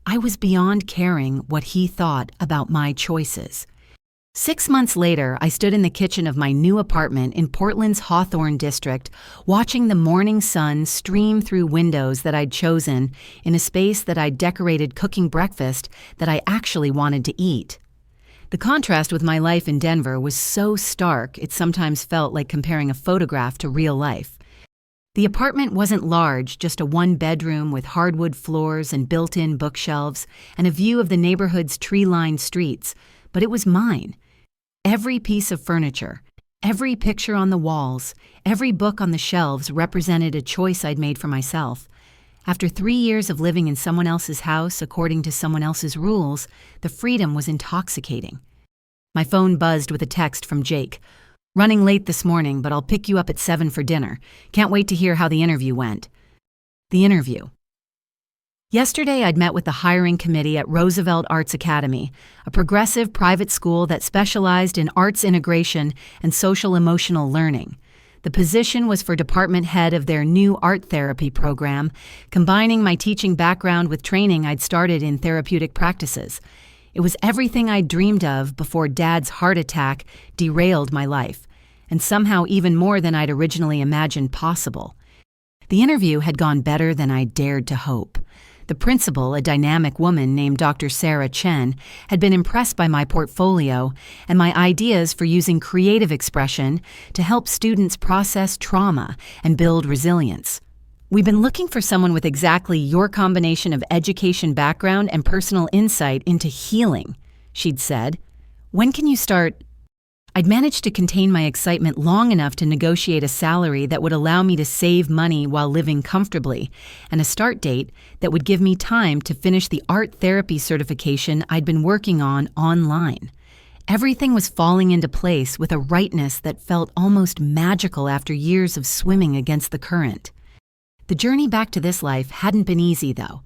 I was beyond caring what he thought about my choices. 6 months later, I stood in the kitchen of my new apartment in Portland's Hawthorne district, watching the morning sun stream through windows that I'd chosen in a space that I'd decorated cooking breakfast that I actually wanted to eat. The contrast with my life in Denver was so stark it sometimes felt like comparing a photograph to real life. The apartment wasn't large, just a 1-bedroom with hardwood floors and built-in bookshelves and a view of the neighborhood's tree-lined streets, but it was mine. Every piece of furniture, every picture on the walls, every book on the shelves represented a choice I'd made for myself. After 3 years of living in someone else's house according to someone else's rules, the freedom was intoxicating. My phone buzzed with a text from Jake. Running late this morning, but I'll pick you up at 7 for dinner. Can't wait to hear how the interview went. The interview. Yesterday, I'd met with the hiring committee at Roosevelt Arts Academy, a progressive private school that specialized in arts integration and social-emotional learning. The position was for department head of their new art therapy program, combining my teaching background with training I'd started in therapeutic practices. It was everything I'd dreamed of before Dad's heart attack derailed my life, and somehow even more than I'd originally imagined possible. The interview had gone better than I dared to hope. The principal, a dynamic woman named Dr. Sarah Chen, had been impressed by my portfolio and my ideas for using creative expression to help students process trauma and build resilience. "We've been looking for someone with exactly your combination of education background and personal insight into healing," she'd said. "When can you start?" I'd managed to contain my excitement long enough to negotiate a salary that would allow me to save money while living comfortably, and a start date that would give me time to finish the art therapy certification I'd been working on online. Everything was falling into place with a rightness that felt almost magical after years of swimming against the current. The journey back to this life hadn't been easy, though.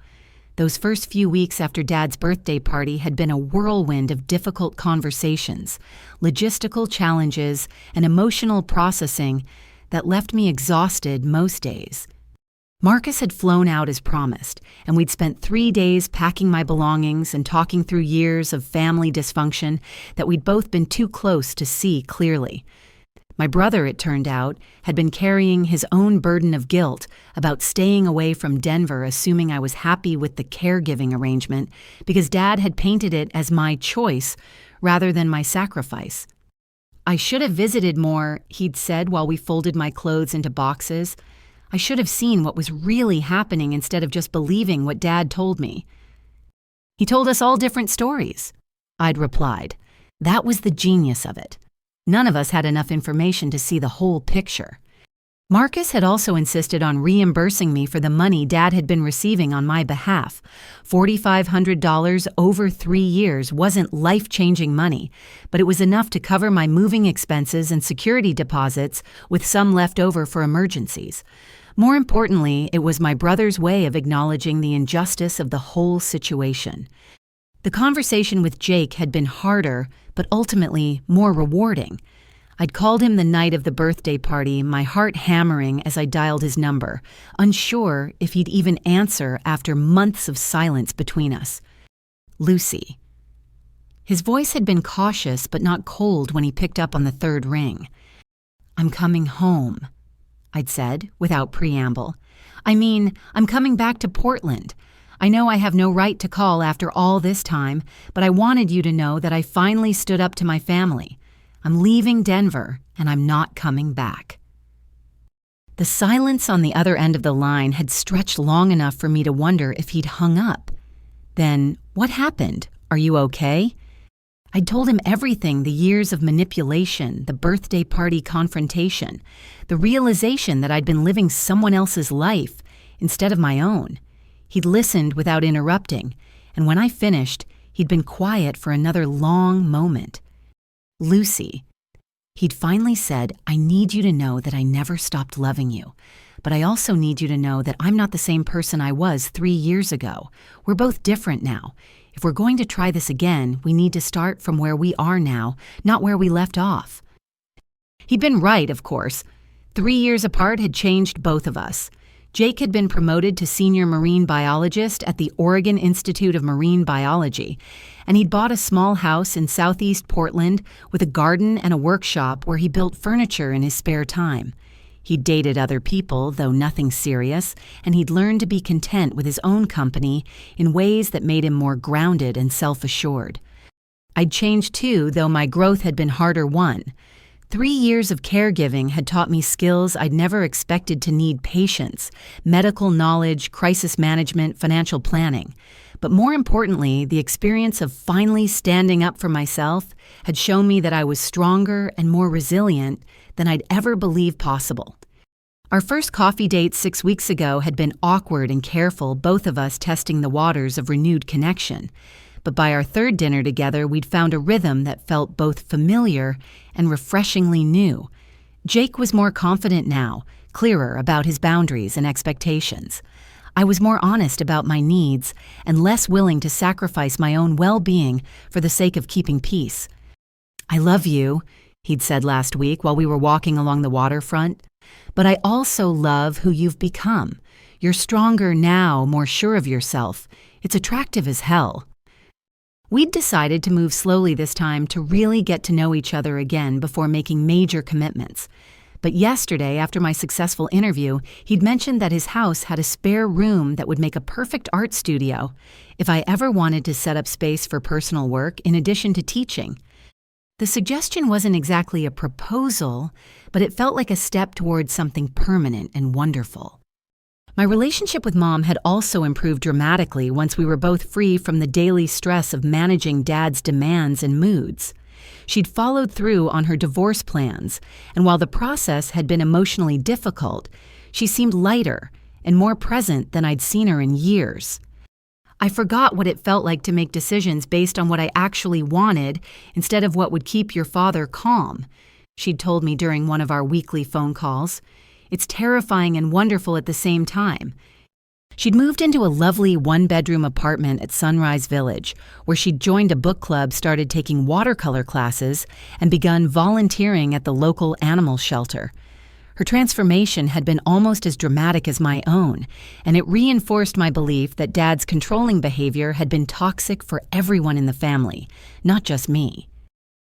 Those first few weeks after Dad's birthday party had been a whirlwind of difficult conversations, logistical challenges, and emotional processing that left me exhausted most days. Marcus had flown out as promised, and we'd spent 3 days packing my belongings and talking through years of family dysfunction that we'd both been too close to see clearly. My brother, it turned out, had been carrying his own burden of guilt about staying away from Denver, assuming I was happy with the caregiving arrangement because Dad had painted it as my choice rather than my sacrifice. "I should have visited more," he'd said while we folded my clothes into boxes. "I should have seen what was really happening instead of just believing what Dad told me." "He told us all different stories," I'd replied. That was the genius of it. None of us had enough information to see the whole picture. Marcus had also insisted on reimbursing me for the money Dad had been receiving on my behalf. $4,500 over 3 years wasn't life-changing money, but it was enough to cover my moving expenses and security deposits with some left over for emergencies. More importantly, it was my brother's way of acknowledging the injustice of the whole situation. The conversation with Jake had been harder, but ultimately more rewarding. I'd called him the night of the birthday party, my heart hammering as I dialed his number, unsure if he'd even answer after months of silence between us. "Lucy." His voice had been cautious but not cold when he picked up on the third ring. "I'm coming home," I'd said, without preamble. I'm coming back to Portland. I know I have no right to call after all this time, but I wanted you to know that I finally stood up to my family. I'm leaving Denver, and I'm not coming back." The silence on the other end of the line had stretched long enough for me to wonder if he'd hung up. Then, "What happened? Are you okay?" I'd told him everything: the years of manipulation, the birthday party confrontation, the realization that I'd been living someone else's life instead of my own. He'd listened without interrupting, and when I finished, he'd been quiet for another long moment. "Lucy," he'd finally said, "I need you to know that I never stopped loving you, but I also need you to know that I'm not the same person I was 3 years ago. We're both different now. If we're going to try this again, we need to start from where we are now, not where we left off." He'd been right, of course. 3 years apart had changed both of us. Jake had been promoted to senior marine biologist at the Oregon Institute of Marine Biology, and he'd bought a small house in southeast Portland with a garden and a workshop where he built furniture in his spare time. He'd dated other people, though nothing serious, and he'd learned to be content with his own company in ways that made him more grounded and self-assured. I'd changed too, though my growth had been harder won. 3 years of caregiving had taught me skills I'd never expected to need: patience, medical knowledge, crisis management, financial planning. But more importantly, the experience of finally standing up for myself had shown me that I was stronger and more resilient than I'd ever believed possible. Our first coffee date 6 weeks ago had been awkward and careful, both of us testing the waters of renewed connection. but by our third dinner together, we'd found a rhythm that felt both familiar and refreshingly new. Jake was more confident now, clearer about his boundaries and expectations. I was more honest about my needs and less willing to sacrifice my own well-being for the sake of keeping peace. "I love you," he'd said last week while we were walking along the waterfront, "but I also love who you've become. You're stronger now, more sure of yourself. It's attractive as hell." We'd decided to move slowly this time to really get to know each other again before making major commitments. But yesterday, after my successful interview, he'd mentioned that his house had a spare room that would make a perfect art studio if I ever wanted to set up space for personal work in addition to teaching. The suggestion wasn't exactly a proposal, but it felt like a step towards something permanent and wonderful. My relationship with Mom had also improved dramatically once we were both free from the daily stress of managing Dad's demands and moods. She'd followed through on her divorce plans, and while the process had been emotionally difficult, she seemed lighter and more present than I'd seen her in years. I forgot what it felt like to make decisions based on what I actually wanted instead of what would keep your father calm, she'd told me during one of our weekly phone calls. It's terrifying and wonderful at the same time. She'd moved into a lovely one-bedroom apartment at Sunrise Village, where she'd joined a book club, started taking watercolor classes, and begun volunteering at the local animal shelter. Her transformation had been almost as dramatic as my own, and it reinforced my belief that Dad's controlling behavior had been toxic for everyone in the family, not just me.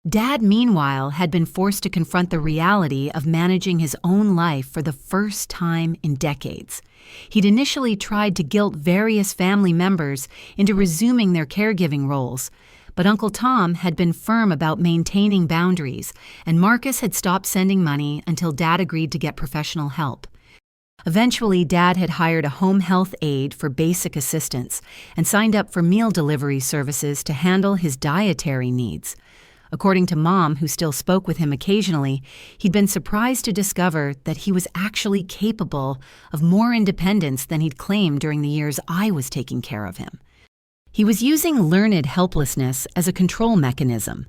Dad, meanwhile, had been forced to confront the reality of managing his own life for the first time in decades. He'd initially tried to guilt various family members into resuming their caregiving roles, but Uncle Tom had been firm about maintaining boundaries, and Marcus had stopped sending money until Dad agreed to get professional help. Eventually, Dad had hired a home health aide for basic assistance and signed up for meal delivery services to handle his dietary needs. According to Mom, who still spoke with him occasionally, he'd been surprised to discover that he was actually capable of more independence than he'd claimed during the years I was taking care of him. He was using learned helplessness as a control mechanism,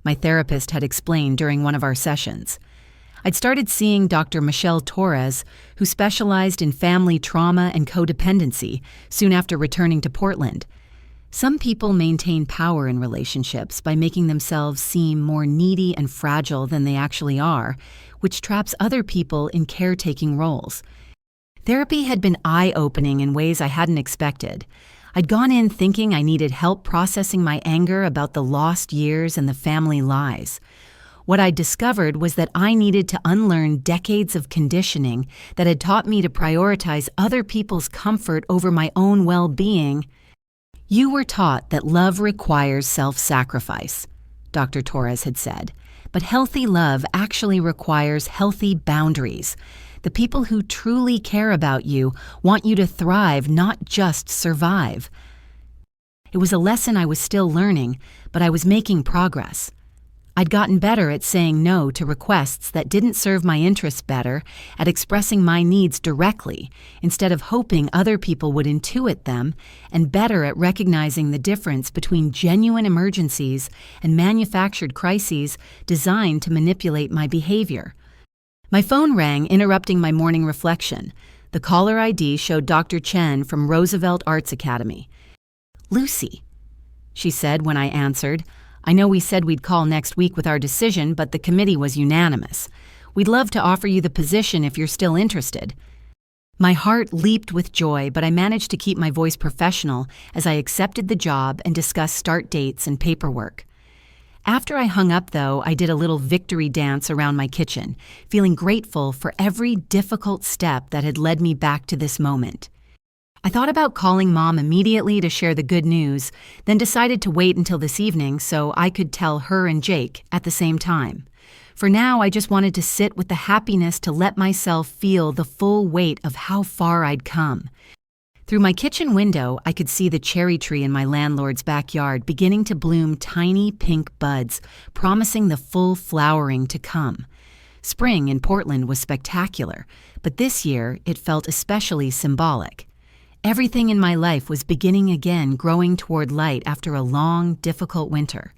my therapist had explained during one of our sessions. I'd started seeing Dr. Michelle Torres, who specialized in family trauma and codependency, soon after returning to Portland. Some people maintain power in relationships by making themselves seem more needy and fragile than they actually are, which traps other people in caretaking roles. Therapy had been eye-opening in ways I hadn't expected. I'd gone in thinking I needed help processing my anger about the lost years and the family lies. What I discovered was that I needed to unlearn decades of conditioning that had taught me to prioritize other people's comfort over my own well-being. "You were taught that love requires self-sacrifice," Dr. Torres had said, "but healthy love actually requires healthy boundaries. The people who truly care about you want you to thrive, not just survive." It was a lesson I was still learning, but I was making progress. I'd gotten better at saying no to requests that didn't serve my interests, better at expressing my needs directly instead of hoping other people would intuit them, and better at recognizing the difference between genuine emergencies and manufactured crises designed to manipulate my behavior. My phone rang, interrupting my morning reflection. The caller ID showed Dr. Chen from Roosevelt Arts Academy. "Lucy," she said when I answered. "I know we said we'd call next week with our decision, but the committee was unanimous. We'd love to offer you the position if you're still interested." My heart leaped with joy, but I managed to keep my voice professional as I accepted the job and discussed start dates and paperwork. After I hung up, though, I did a little victory dance around my kitchen, feeling grateful for every difficult step that had led me back to this moment. I thought about calling Mom immediately to share the good news, then decided to wait until this evening so I could tell her and Jake at the same time. For now, I just wanted to sit with the happiness to let myself feel the full weight of how far I'd come. Through my kitchen window, I could see the cherry tree in my landlord's backyard beginning to bloom tiny pink buds, promising the full flowering to come. Spring in Portland was spectacular, but this year it felt especially symbolic. Everything in my life was beginning again, growing toward light after a long, difficult winter.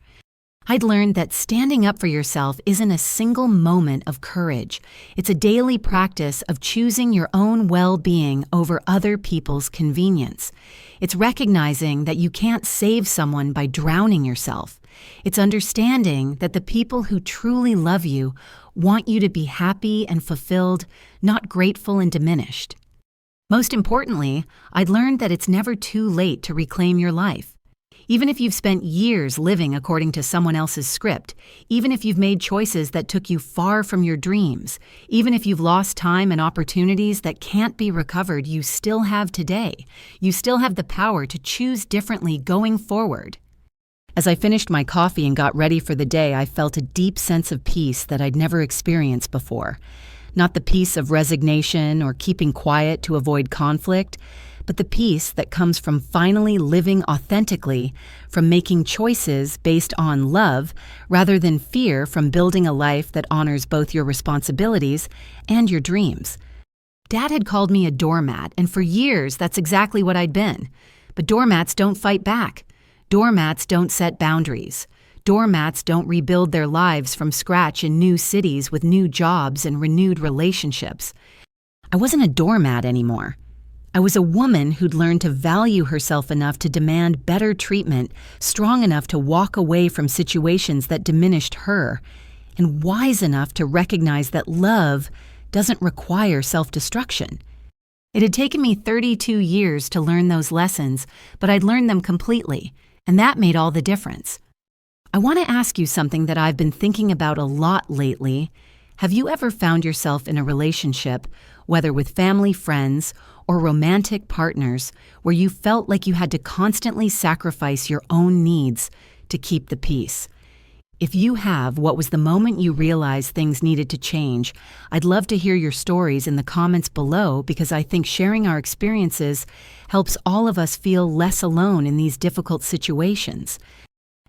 I'd learned that standing up for yourself isn't a single moment of courage. It's a daily practice of choosing your own well-being over other people's convenience. It's recognizing that you can't save someone by drowning yourself. It's understanding that the people who truly love you want you to be happy and fulfilled, not grateful and diminished. Most importantly, I'd learned that it's never too late to reclaim your life. Even if you've spent years living according to someone else's script, even if you've made choices that took you far from your dreams, even if you've lost time and opportunities that can't be recovered, you still have today. You still have the power to choose differently going forward. As I finished my coffee and got ready for the day, I felt a deep sense of peace that I'd never experienced before. Not the peace of resignation or keeping quiet to avoid conflict, but the peace that comes from finally living authentically, from making choices based on love rather than fear, from building a life that honors both your responsibilities and your dreams. Dad had called me a doormat, and for years that's exactly what I'd been. But doormats don't fight back. Doormats don't set boundaries. Doormats don't rebuild their lives from scratch in new cities with new jobs and renewed relationships. I wasn't a doormat anymore. I was a woman who'd learned to value herself enough to demand better treatment, strong enough to walk away from situations that diminished her, and wise enough to recognize that love doesn't require self-destruction. It had taken me 32 years to learn those lessons, but I'd learned them completely, and that made all the difference. I want to ask you something that I've been thinking about a lot lately. Have you ever found yourself in a relationship, whether with family, friends, or romantic partners, where you felt like you had to constantly sacrifice your own needs to keep the peace? If you have, what was the moment you realized things needed to change? I'd love to hear your stories in the comments below, because I think sharing our experiences helps all of us feel less alone in these difficult situations.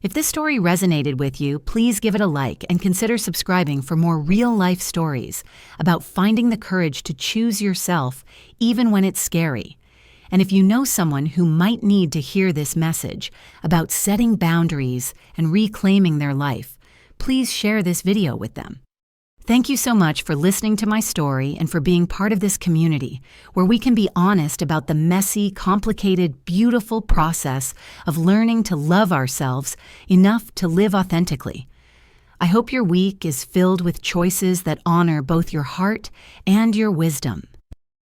If this story resonated with you, please give it a like and consider subscribing for more real-life stories about finding the courage to choose yourself even when it's scary. And if you know someone who might need to hear this message about setting boundaries and reclaiming their life, please share this video with them. Thank you so much for listening to my story and for being part of this community where we can be honest about the messy, complicated, beautiful process of learning to love ourselves enough to live authentically. I hope your week is filled with choices that honor both your heart and your wisdom.